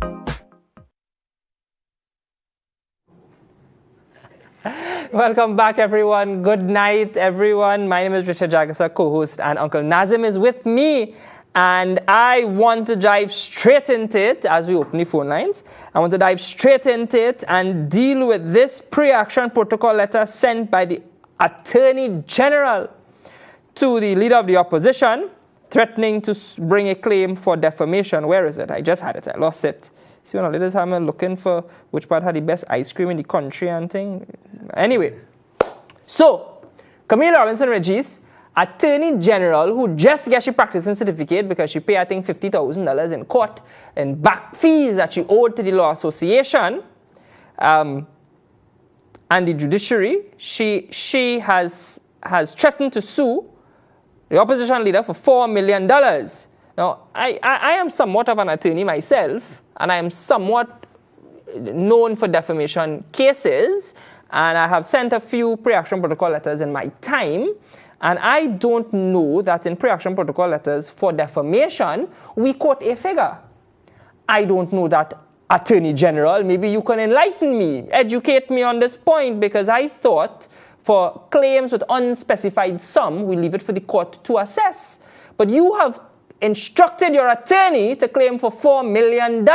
Welcome back, everyone. Good night, everyone. My name is Richard Jagasa, co-host, and Uncle Nazim is with me. And I want to dive straight into it as we open the phone lines. I want to dive straight into it and deal with this pre-action protocol letter sent by the Attorney General to the leader of the opposition, threatening to bring a claim for defamation. Where is it? I just had it. I lost it. See, when ladies are looking for which part had the best ice cream in the country and thing. Anyway, so Camille Robinson Regis, Attorney General, who just got she practicing certificate because she paid, I think, $50,000 in court in back fees that she owed to the Law Association and the judiciary. She has threatened to sue the opposition leader for $4 million. Now, I am somewhat of an attorney myself, and I am somewhat known for defamation cases, and I have sent a few pre-action protocol letters in my time, and I don't know that in pre-action protocol letters for defamation, we quote a figure. I don't know that, Attorney General. Maybe you can enlighten me, educate me on this point, because I thought for claims with unspecified sum, we leave it for the court to assess. But you have instructed your attorney to claim for $4 million,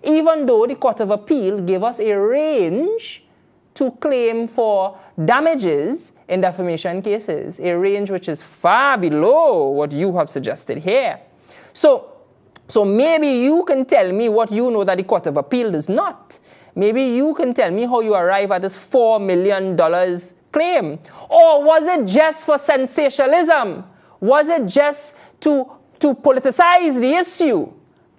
even though the Court of Appeal gave us a range to claim for damages in defamation cases, a range which is far below what you have suggested here. So maybe you can tell me what you know that the Court of Appeal does not. Maybe you can tell me how you arrive at this $4 million claim. Or was it just for sensationalism? Was it just to politicize the issue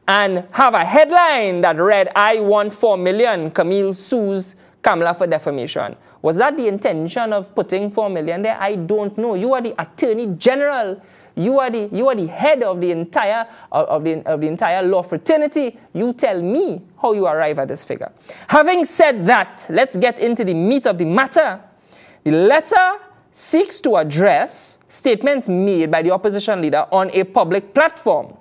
and have a headline that read, I want 4 million, Camille sues Kamala for defamation? Was that the intention of putting 4 million there? I don't know. You are the Attorney General. You are the head of the entire law fraternity. You tell me how you arrive at this figure. Having said that, let's get into the meat of the matter. The letter seeks to address statements made by the opposition leader on a public platform.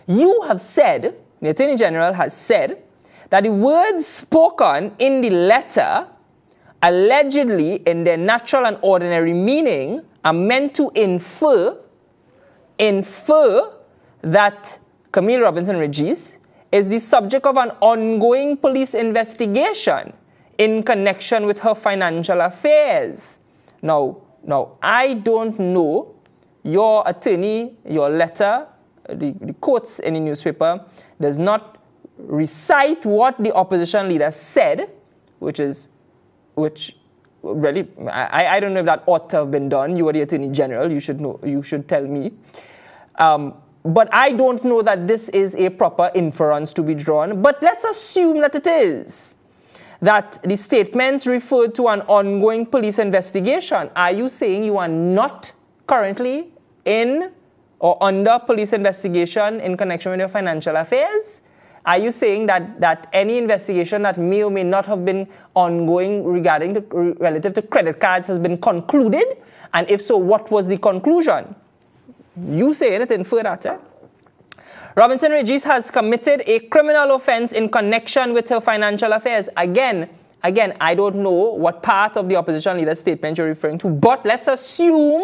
You have said, the Attorney General has said, that the words spoken in the letter, allegedly in their natural and ordinary meaning, are meant to infer that Camille Robinson Regis is the subject of an ongoing police investigation in connection with her financial affairs. Now, I don't know your attorney, your letter, the quotes in the newspaper does not recite what the opposition leader said, which really, I don't know if that ought to have been done. You are the Attorney General. You should know. You should tell me. But I don't know that this is a proper inference to be drawn. But let's assume that it is. That the statements referred to an ongoing police investigation. Are you saying you are not currently in or under police investigation in connection with your financial affairs? Are you saying that any investigation that may or may not have been ongoing relative to credit cards has been concluded? And if so, what was the conclusion? You saying it infer that, eh? Robinson Regis has committed a criminal offense in connection with her financial affairs. Again, I don't know what part of the opposition leader's statement you're referring to, but let's assume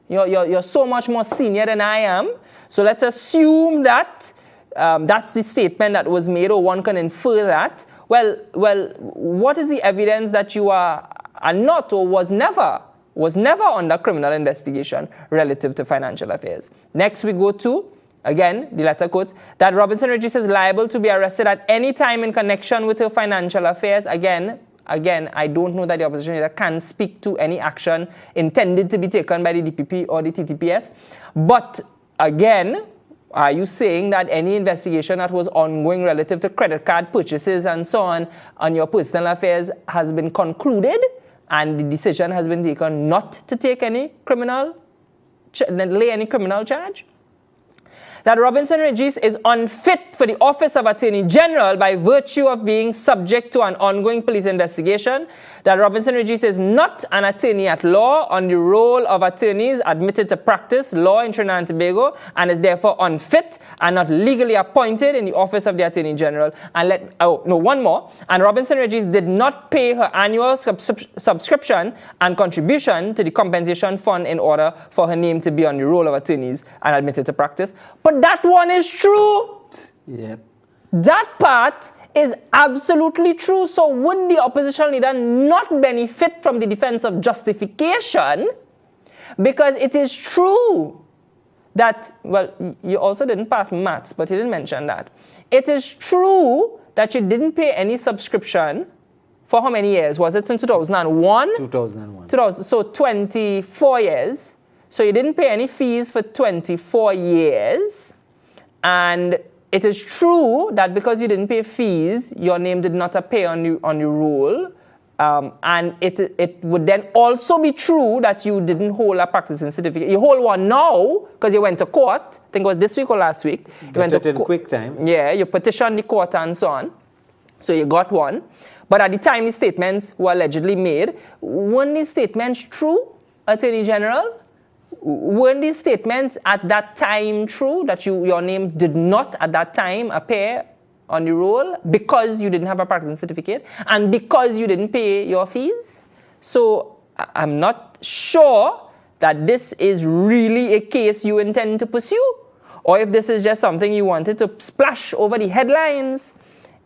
you're so much more senior than I am. So let's assume that that's the statement that was made, or one can infer that. Well, what is the evidence that you are not or was never under criminal investigation relative to financial affairs? Next we go to, again, the letter quotes, that Robinson Regis is liable to be arrested at any time in connection with her financial affairs. Again, I don't know that the opposition leader can speak to any action intended to be taken by the DPP or the TTPS. But again, are you saying that any investigation that was ongoing relative to credit card purchases and so on your personal affairs has been concluded and the decision has been taken not to take any lay any criminal charge? That Robinson Regis is unfit for the office of Attorney General by virtue of being subject to an ongoing police investigation. That Robinson Regis is not an attorney at law on the roll of attorneys admitted to practice law in Trinidad and Tobago and is therefore unfit and not legally appointed in the office of the Attorney General. And one more. And Robinson Regis did not pay her annual subscription and contribution to the compensation fund in order for her name to be on the roll of attorneys and admitted to practice. But that one is true. Yep. That part is absolutely true. So would the opposition leader not benefit from the defense of justification? Because it is true that, well, you also didn't pass maths, but you didn't mention that. It is true that you didn't pay any subscription for how many years? Was it since 2001? 2001. So 24 years. So you didn't pay any fees for 24 years. And it is true that because you didn't pay fees, your name did not appear on your roll. And it would then also be true that you didn't hold a practicing certificate. You hold one now because you went to court. I think it was this week or last week. You went to in quick time. Yeah, you petitioned the court and so on. So you got one. But at the time the statements were allegedly made, weren't these statements true, Attorney General? Weren't these statements at that time true, that your name did not at that time appear on the roll because you didn't have a practicing certificate and because you didn't pay your fees? So I'm not sure that this is really a case you intend to pursue, or if this is just something you wanted to splash over the headlines.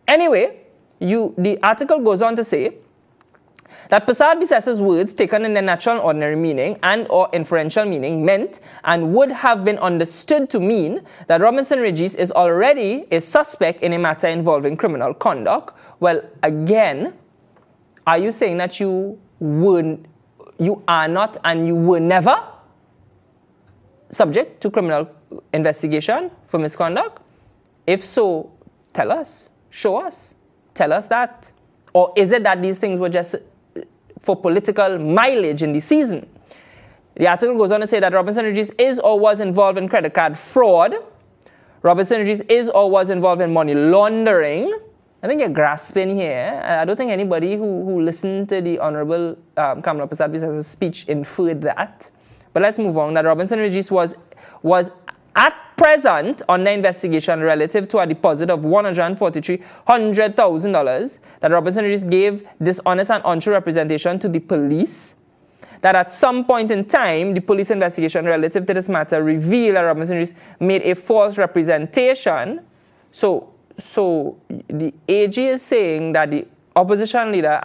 Anyway, the article goes on to say that Prasad Bises's words, taken in their natural and ordinary meaning and or inferential meaning, meant and would have been understood to mean that Robinson Regis is already a suspect in a matter involving criminal conduct. Well, again, are you saying that you are not and you were never? subject to criminal investigation for misconduct? If so, tell us, show us, tell us that. Or is it that these things were just for political mileage in the season? The article goes on to say that Robinson Regis is or was involved in credit card fraud. Robinson Regis is or was involved in money laundering. I think you're grasping here. I don't think anybody who listened to the Honorable Kamala Prasad speech inferred that. But let's move on. That Robinson Regis was at present under investigation relative to a deposit of $143,000 that Robinson Regis gave dishonest and untrue representation to the police. That at some point in time, the police investigation relative to this matter revealed that Robinson Regis made a false representation. So the AG is saying that the opposition leader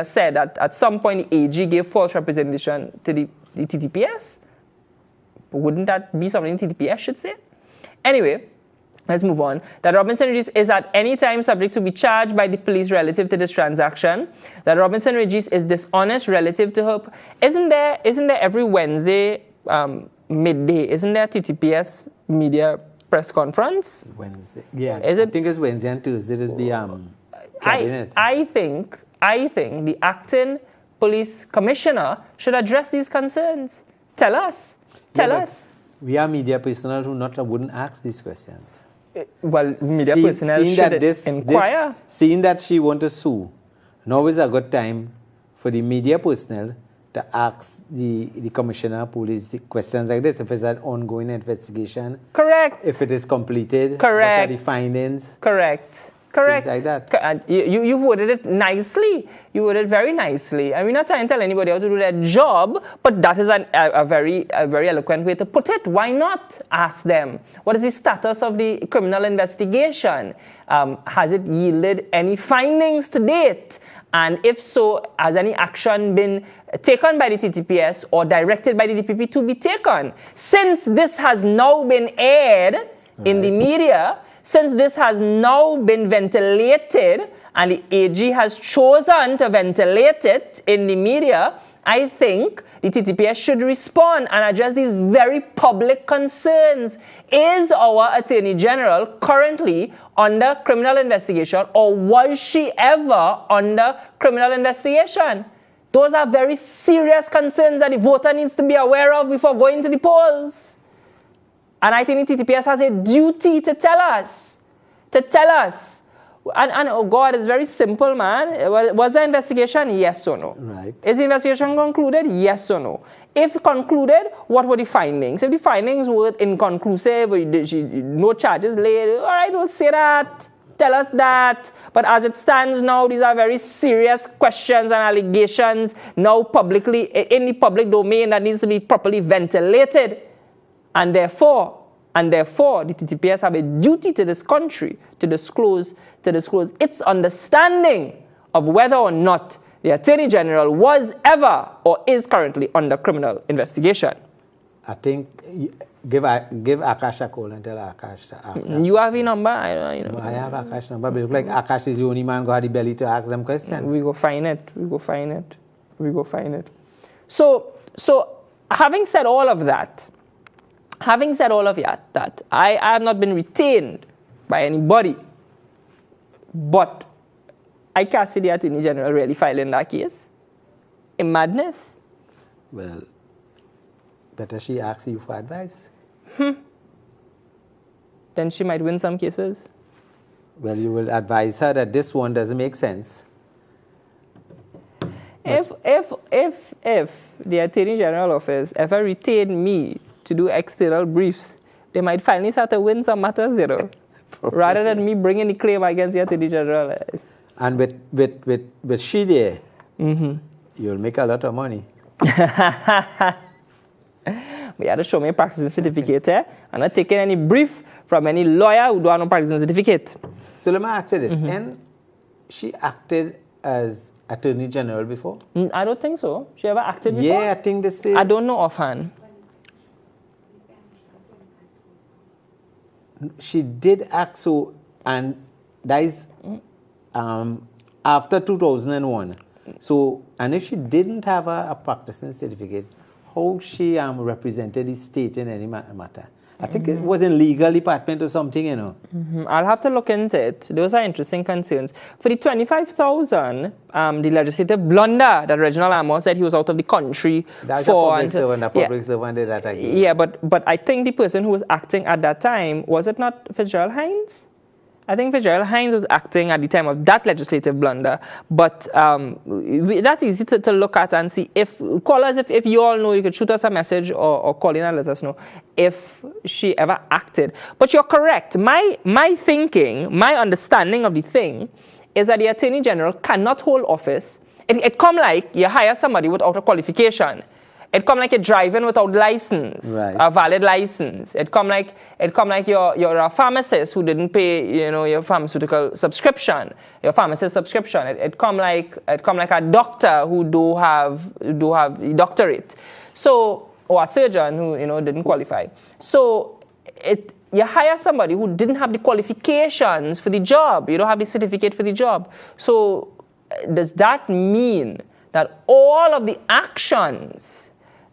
said that at some point the AG gave false representation to the TTPS. Wouldn't that be something TTPS should say? Anyway, let's move on. That Robinson Regis is at any time subject to be charged by the police relative to this transaction. That Robinson Regis is dishonest relative to her. Isn't there every Wednesday midday? Isn't there TTPS media press conference? Wednesday. Yeah. I think it's Wednesday and Tuesday is the cabinet. I think the acting police commissioner should address these concerns. Tell us. We are media personnel who wouldn't ask these questions. Well, media personnel should inquire. Seeing that she wants to sue, now is a good time for the media personnel to ask the commissioner of police the questions like this. If it's an ongoing investigation. Correct. If it is completed. Correct. What are the findings. Correct. Things like that. And you worded it nicely. You worded it very nicely. I'm not trying to tell anybody how to do their job, but that is a very eloquent way to put it. Why not ask them? What is the status of the criminal investigation? Has it yielded any findings to date? And if so, has any action been taken by the TTPS or directed by the DPP to be taken? Since this has now been aired in the media, since this has now been ventilated and the AG has chosen to ventilate it in the media, I think the TTPS should respond and address these very public concerns. Is our Attorney General currently under criminal investigation, or was she ever under criminal investigation? Those are very serious concerns that the voter needs to be aware of before going to the polls. And I think the TTPS has a duty to tell us. And oh God, it's very simple, man. Was the investigation? Yes or no? Right. Is the investigation concluded? Yes or no? If concluded, what were the findings? If the findings were inconclusive, or no charges laid, all right, we'll say that. Tell us that. But as it stands now, these are very serious questions and allegations now publicly in the public domain that needs to be properly ventilated. And therefore, the TTPS have a duty to this country to disclose its understanding of whether or not the Attorney General was ever or is currently under criminal investigation. I think give Akash a call and tell Akash to ask. You have the number? I have Akash's number, but it looks like Akash is the only man who had the belly to ask them questions. We go find it. So having said all of that, that I have not been retained by anybody, but I can't see the Attorney General really filing that case. In madness. Well, better she asks you for advice. Then she might win some cases. Well, you will advise her that this one doesn't make sense. If the Attorney General office ever retained me to do external briefs, they might finally start to win some matters, rather than me bringing the claim against the Attorney General. And with she there, you'll make a lot of money. We had to show me a practicing certificate, and not taking any brief from any lawyer who don't have no practicing certificate. So let me ask you this. And she acted as Attorney General before? I don't think so. She ever acted before? Yeah, I think they say. I don't know offhand. She did act so, and that is after 2001. So, and if she didn't have a practicing certificate, how she represented the state in any matter. I think it was in legal department or something, you know. I'll have to look into it. Those are interesting concerns. For the 25,000, the legislative blunder that Reginald Amos said he was out of the country That's for. a public servant did that again. Yeah, but I think the person who was acting at that time, was it not Fitzgerald Hines? I think Fitzgerald Hines was acting at the time of that legislative blunder. But that's easy to look at and see. Call us if you all know, you could shoot us a message or call in and let us know if she ever acted. But you're correct. My thinking, my understanding of the thing is that the Attorney General cannot hold office. It come like you hire somebody without a qualification. It come like you're driving without license, a valid license. It come like you're a pharmacist who didn't pay, your pharmaceutical subscription, your pharmacist subscription. It come like a doctor who do have a doctorate, or a surgeon who didn't qualify. So you hire somebody who didn't have the qualifications for the job. You don't have the certificate for the job. So does that mean that all of the actions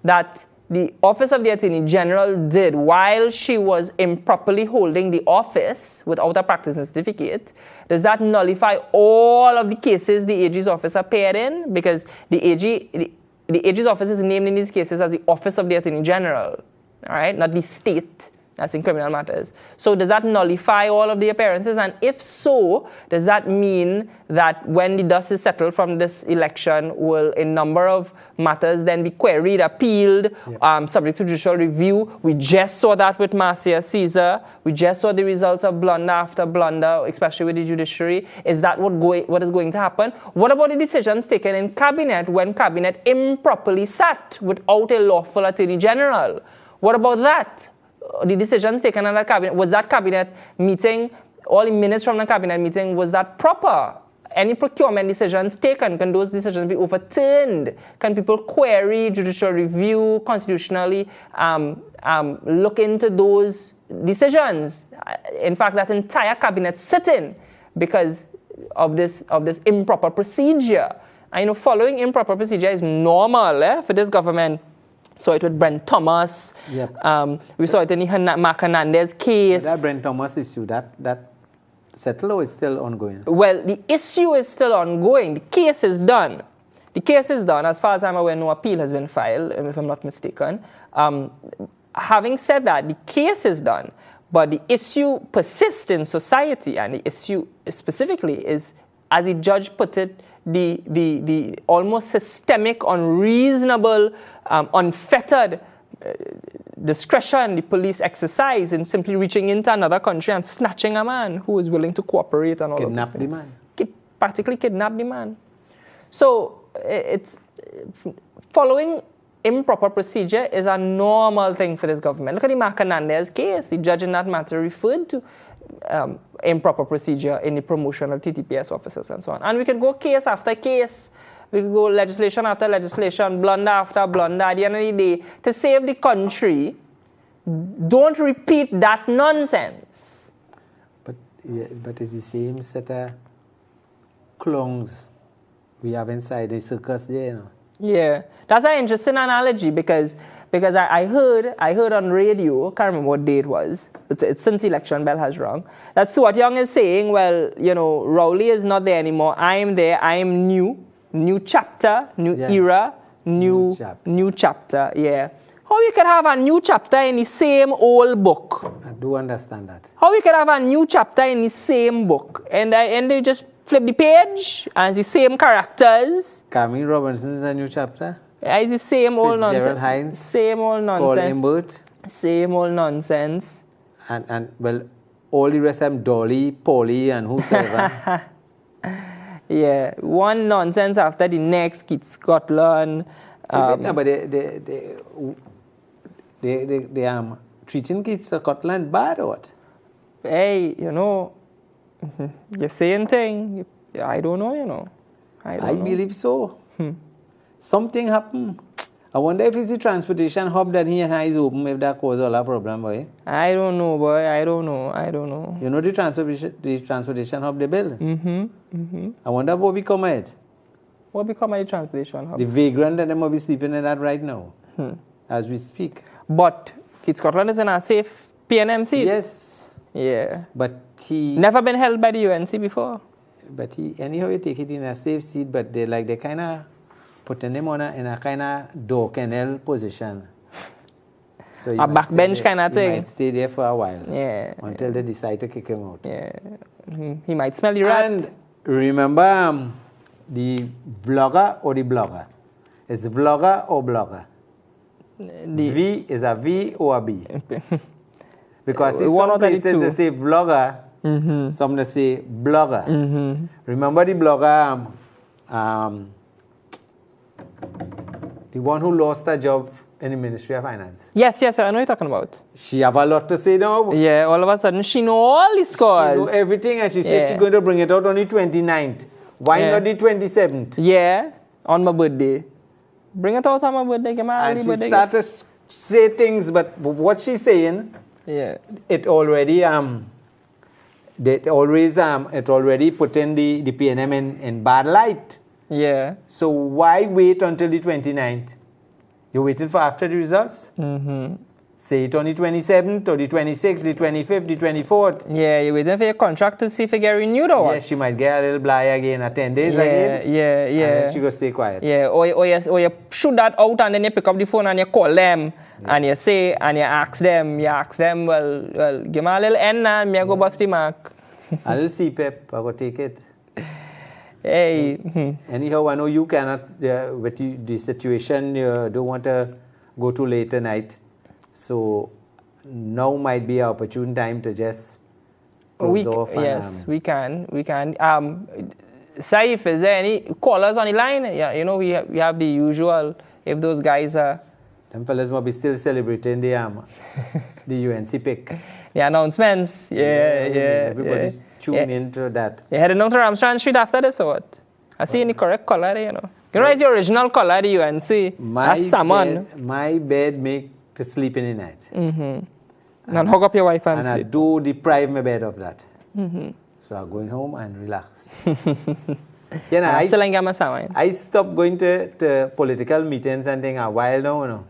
that the Office of the Attorney General did while she was improperly holding the office without a practicing certificate, does that nullify all of the cases the AG's office appeared in? Because the AG's office is named in these cases as the Office of the Attorney General, all right, not the state. That's in criminal matters. So does that nullify all of the appearances? And if so, does that mean that when the dust is settled from this election, will a number of matters then be queried, appealed, subject to judicial review? We just saw that with Marcia Caesar. We just saw the results of blunder after blunder, especially with the judiciary. Is that what is going to happen? What about the decisions taken in cabinet when cabinet improperly sat without a lawful attorney general? What about that? The decisions taken in the cabinet, was that cabinet meeting, all the minutes from the cabinet meeting, was that proper? Any procurement decisions taken, can those decisions be overturned? Can people query, judicial review, constitutionally look into those decisions? In fact, that entire cabinet sitting because of this improper procedure. And following improper procedure is normal for this government. Saw it with Brent Thomas. Yep. We saw it in the Mark Hernandez case. That Brent Thomas issue, that settle or is still ongoing? Well, the issue is still ongoing. The case is done. The case is done. As far as I'm aware, no appeal has been filed, if I'm not mistaken. Having said that, the case is done, but the issue persists in society, and the issue specifically is, as the judge put it, the almost systemic, unreasonable, unfettered discretion the police exercise in simply reaching into another country and snatching a man who is willing to cooperate and all kidnap the man. Practically kidnap the man. So it's following improper procedure is a normal thing for this government. Look at the Mark Hernandez case. The judge in that matter referred to improper procedure in the promotion of TTPS officers and so on. And we could go case after case. We could go legislation after legislation, blunder after blunder. At the end of the day, to save the country, don't repeat that nonsense. But it's the same set of clowns we have inside the circus there, Yeah, that's an interesting analogy because I heard on radio, I can't remember what day it was, it's since election bell has rung, that Stuart Young is saying, well, Rowley is not there anymore, I am there, I am new chapter, new era, new chapter, yeah. How you can have a new chapter in the same old book? I do understand that. How you can have a new chapter in the same book? And they just flip the page and the same characters. Camille Robinson is a new chapter? It's the same old nonsense. Hines, same old nonsense. Colin Burt. Same old nonsense. And well, all the rest of them, Dolly, Polly, and whosoever. Yeah, one nonsense after the next. Keith Scotland. No, but they are treating Keith Scotland bad or what? Hey, you're saying thing. I don't know, I believe so. Something happened. I wonder if it's the transportation hub that he and I is open, if that caused all our problem, boy. I don't know, boy. I don't know. You know the transportation hub they build? I wonder what become of it. What become of the transportation hub? The vagrant that they must be sleeping in that right now. as we speak. But Keith Scotland is in a safe PNM seat. Yes. Yeah. But he... Never been held by the UNC before. But he... Anyhow, you take it in a safe seat, but they kind of putting him in a kind of door canal position. So A backbench kind of he thing. might stay there for a while. Yeah. Until they decide to kick him out. Yeah. He might smell the rat. And remember the vlogger or the blogger? Is vlogger or blogger? V is a V or a B? Because in some places they say vlogger, some they say blogger. Remember the blogger, the one who lost her job in the Ministry of Finance? Yes, I know what you're talking about. She have a lot to say now. Yeah, all of a sudden she know all the scores. She know everything, and she says she's going to bring it out on the 29th. Why not the 27th? Yeah, on my birthday. Bring it out on my birthday. Give my and she birthday started to say things, but what she's saying, it already it already put in the PNM in bad light. Yeah. So why wait until the 29th? You're waiting for after the results? Say it on the 27th, or the 26th, the 25th, the 24th. Yeah, you're waiting for your contract to see if it get renewed or what? Yeah, she might get a little bly again at 10 days again. Yeah. And then she go stay quiet. Yeah, or you shoot that out and then you pick up the phone and you call them and you say, and you ask them, well, give me a little N now, me go bust the mark. A little CPEP, I go take it. Hey. Anyhow, I know you cannot, with the situation, you don't want to go too late tonight. So now might be an opportune time to just close off. Yes, we can. Saif, is there any callers on the line? Yeah, you know, we have the usual, if those guys are... Them fellas must be still celebrating the UNC pick. The announcements, Everybody's tuning into that. You heading down to Ramstrand Street after this or what? I see any correct color there, you know. You know, it's the original color, the UNC. That's salmon. My bed make to sleep in the night. And hug up your wife and sleep. I do deprive my bed of that. So I'm going home and relax. I stopped going to political meetings and things a while now.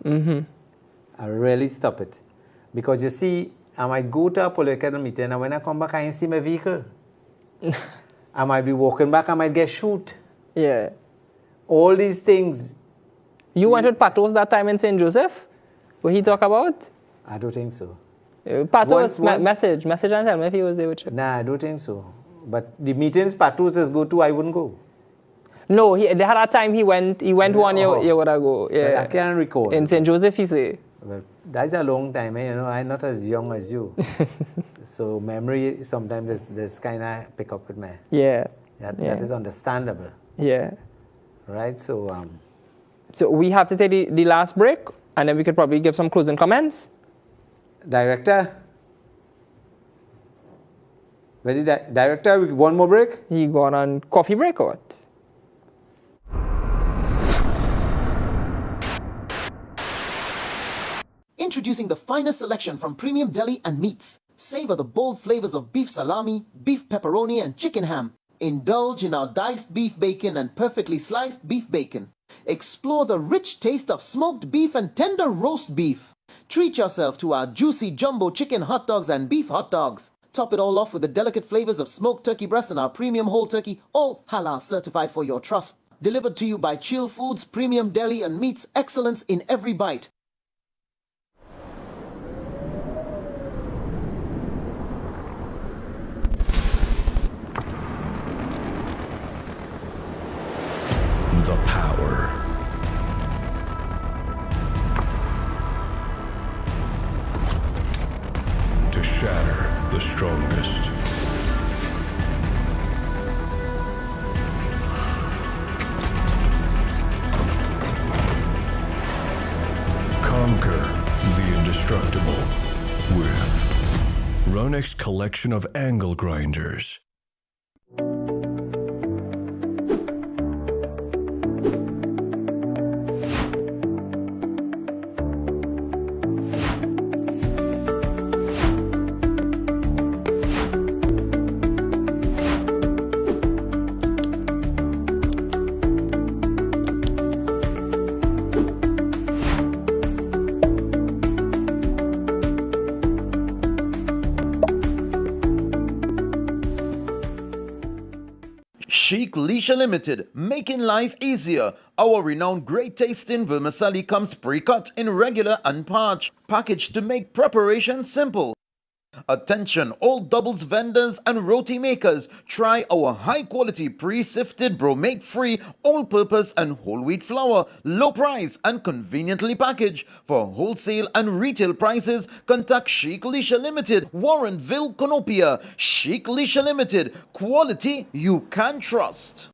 I really stop it. Because you see, I might go to a political meeting and when I come back, I ain't see my vehicle. I might be walking back, I might get shot. Yeah. All these things. You went with Patos that time in St. Joseph? What he talk about? I don't think so. Patos message and tell me if he was there with you. Nah, I don't think so. But the meetings Patos says go to, I wouldn't go. No, they had a time he went one year, you would go. Yeah. I can't recall. In St. Joseph, he say. Well, that's a long time, you know. I'm not as young as you. So memory sometimes there's kind of pick up with me. Yeah. That is understandable. Yeah. Right, so... So we have to take the last break, and then we could probably give some closing comments. Director? Ready, Director? One more break? He gone on coffee break or what? Introducing the finest selection from premium deli and meats. Savor the bold flavors of beef salami, beef pepperoni, and chicken ham. Indulge in our diced beef bacon and perfectly sliced beef bacon. Explore the rich taste of smoked beef and tender roast beef. Treat yourself to our juicy jumbo chicken hot dogs and beef hot dogs. Top it all off with the delicate flavors of smoked turkey breast and our premium whole turkey, all halal certified for your trust. Delivered to you by Chill Foods, Premium Deli and Meats, excellence in every bite. The power. To shatter the strongest. Conquer the indestructible with Ronex collection of angle grinders. Chic Leisure Limited, making life easier. Our renowned great tasting vermicelli comes pre-cut in regular and parch, packaged to make preparation simple. Attention all doubles vendors and roti makers, try our high quality pre-sifted bromate free all-purpose and whole wheat flour, low price and conveniently packaged. For wholesale and retail prices, contact Chic Leisure Limited, Warrenville, Conopia. Chic Leisure Limited, quality you can trust.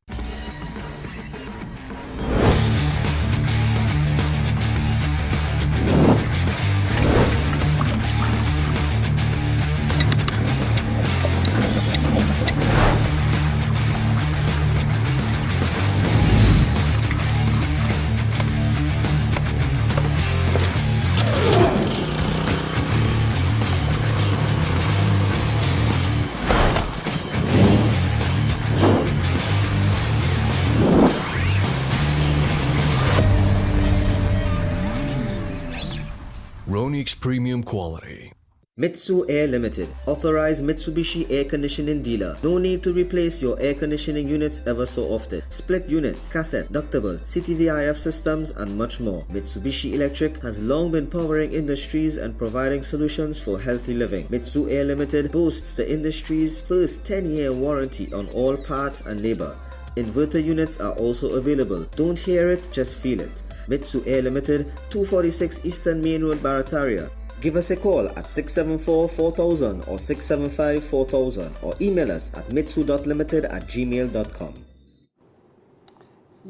Ronix Premium Quality. Mitsu Air Limited, authorized Mitsubishi air conditioning dealer. No need to replace your air conditioning units ever so often. Split units, cassette, ductable, CTVIF systems, and much more. Mitsubishi Electric has long been powering industries and providing solutions for healthy living. Mitsu Air Limited boasts the industry's first 10-year warranty on all parts and labor. Inverter units are also available. Don't hear it, just feel it. Mitsu Air Limited, 246 Eastern Main Road, Barataria. Give us a call at 674-4000 or 675-4000 or email us at mitsu.limited@gmail.com.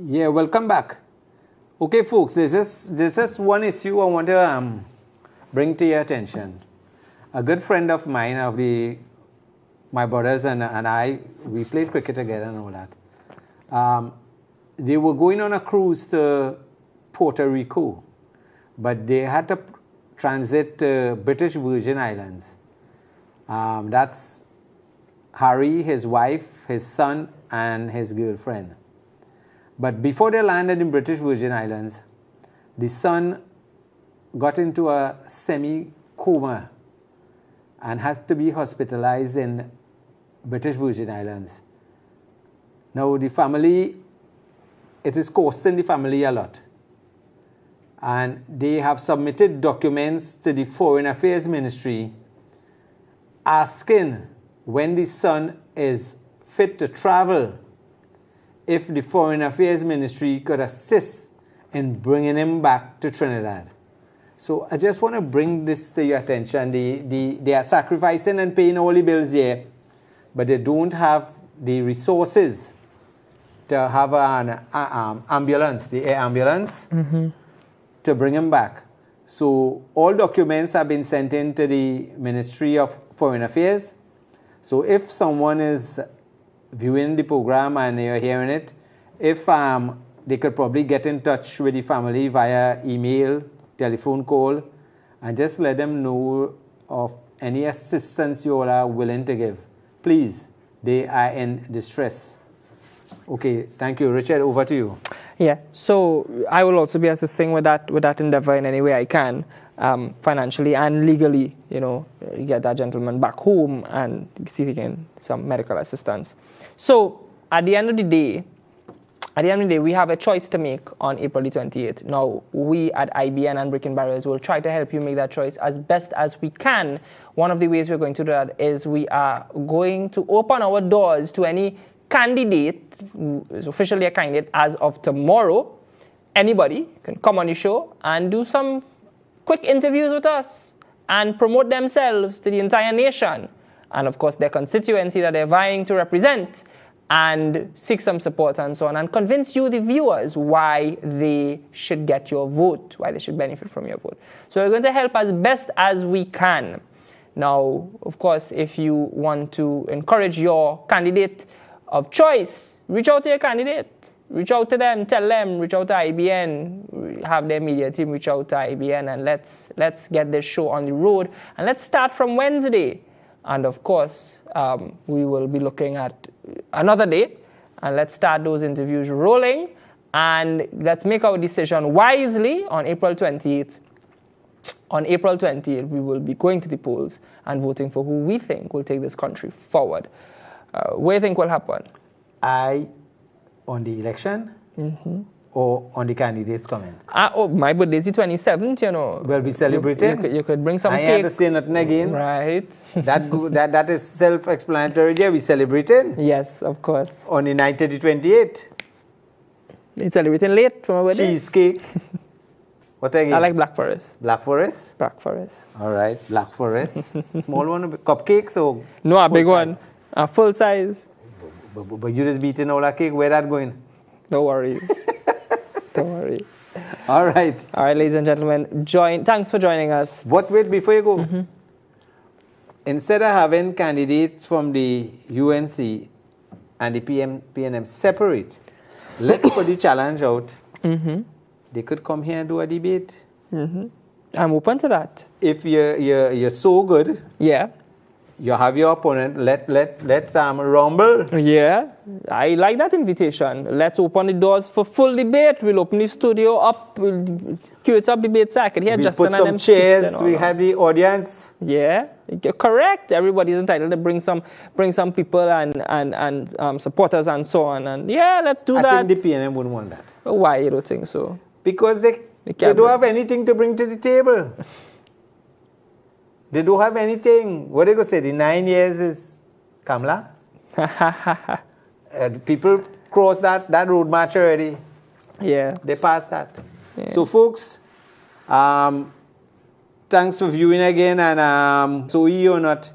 Yeah, welcome back. Okay, folks, there's just one issue I want to bring to your attention. A good friend of mine, my brothers and I, we played cricket together and all that. They were going on a cruise to Puerto Rico, but they had to transit British Virgin Islands. That's Harry, his wife, his son, and his girlfriend. But before they landed in British Virgin Islands, the son got into a semi-coma and had to be hospitalized in British Virgin Islands. Now the family, it is costing the family a lot. And they have submitted documents to the Foreign Affairs Ministry asking when the son is fit to travel, if the Foreign Affairs Ministry could assist in bringing him back to Trinidad. So I just want to bring this to your attention. They are sacrificing and paying all the bills there, but they don't have the resources to have an ambulance, the air ambulance, to bring him back. So all documents have been sent in to the Ministry of Foreign Affairs. So if someone is viewing the program and you're hearing it, if they could probably get in touch with the family via email, telephone call, and just let them know of any assistance you all are willing to give. Please, they are in distress. Okay, thank you. Richard, over to you. Yeah, so I will also be assisting with that endeavor in any way I can, financially and legally, get that gentleman back home and see if he can some medical assistance. So at the end of the day, we have a choice to make on April the 28th. Now, we at IBN and Breaking Barriers will try to help you make that choice as best as we can. One of the ways we're going to do that is we are going to open our doors to any candidate who is officially a candidate as of tomorrow. Anybody can come on the show and do some quick interviews with us and promote themselves to the entire nation and, of course, their constituency that they're vying to represent, and seek some support and so on, and convince you, the viewers, why they should get your vote, why they should benefit from your vote. So we're going to help as best as we can. Now, of course, if you want to encourage your candidate of choice, reach out to your candidate. Reach out to them, tell them, reach out to IBN, have their media team reach out to IBN, and let's get this show on the road. And let's start from Wednesday. And of course, we will be looking at another day, and let's start those interviews rolling, and let's make our decision wisely on April 28th. On April 28th, we will be going to the polls and voting for who we think will take this country forward. What do you think will happen? I On the election? Or on the candidates coming? My birthday's the 27th, you know. Well, we celebrated. You could bring some I cake. have to say nothing again. Right. that is self-explanatory. Yeah, we celebrated. Yes, of course. On the night of the 28th. They celebrating late for my wedding. Cheesecake. What again? I like Black Forest. Black Forest? Black Forest. All right, Black Forest. Small one, cupcakes or? No, a big size? one. A full size. But you just beating all that cake. Where that going? Don't worry. Don't worry. All right. All right, ladies and gentlemen. Thanks for joining us. Wait, before you go. Instead of having candidates from the UNC and the PNM separate, let's put the challenge out. They could come here and do a debate. I'm open to that. If you're so good, Yeah. you have your opponent. Let's rumble. Yeah. I like that invitation. Let's open the doors for full debate. We'll open the studio up. We'll curate up debate circuit here. We Justin put and some them chairs. speaks and We all have the audience. Yeah, correct. Everybody's entitled to bring some people and supporters and so on. And yeah, let's do that. I think the PNM wouldn't want that. Why you don't think so? Because they don't have anything to bring to the table. They don't have anything. What they go say? The 9 years is Kamala. People cross that road march already. Yeah. They passed that. Yeah. So, folks, thanks for viewing again. And so, you or not,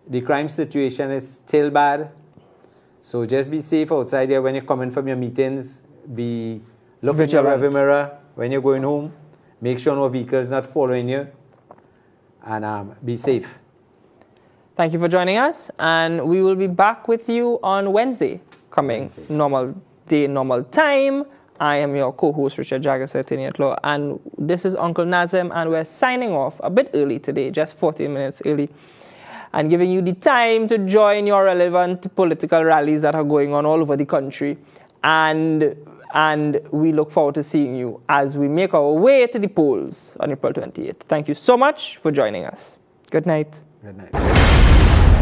the crime situation is still bad. So, just be safe outside here when you're coming from your meetings. Be looking in your rearview mirror when you're going home. Make sure no vehicle is not following you. And be safe. Thank you for joining us. And we will be back with you on Wednesday. Normal day, normal time. I am your co-host, Richard Jagger, Attorney at Law. And this is Uncle Nazem. And we're signing off a bit early today, just 40 minutes early. And giving you the time to join your relevant political rallies that are going on all over the country. And we look forward to seeing you as we make our way to the polls on April 28th. Thank you so much for joining us. Good night. Good night.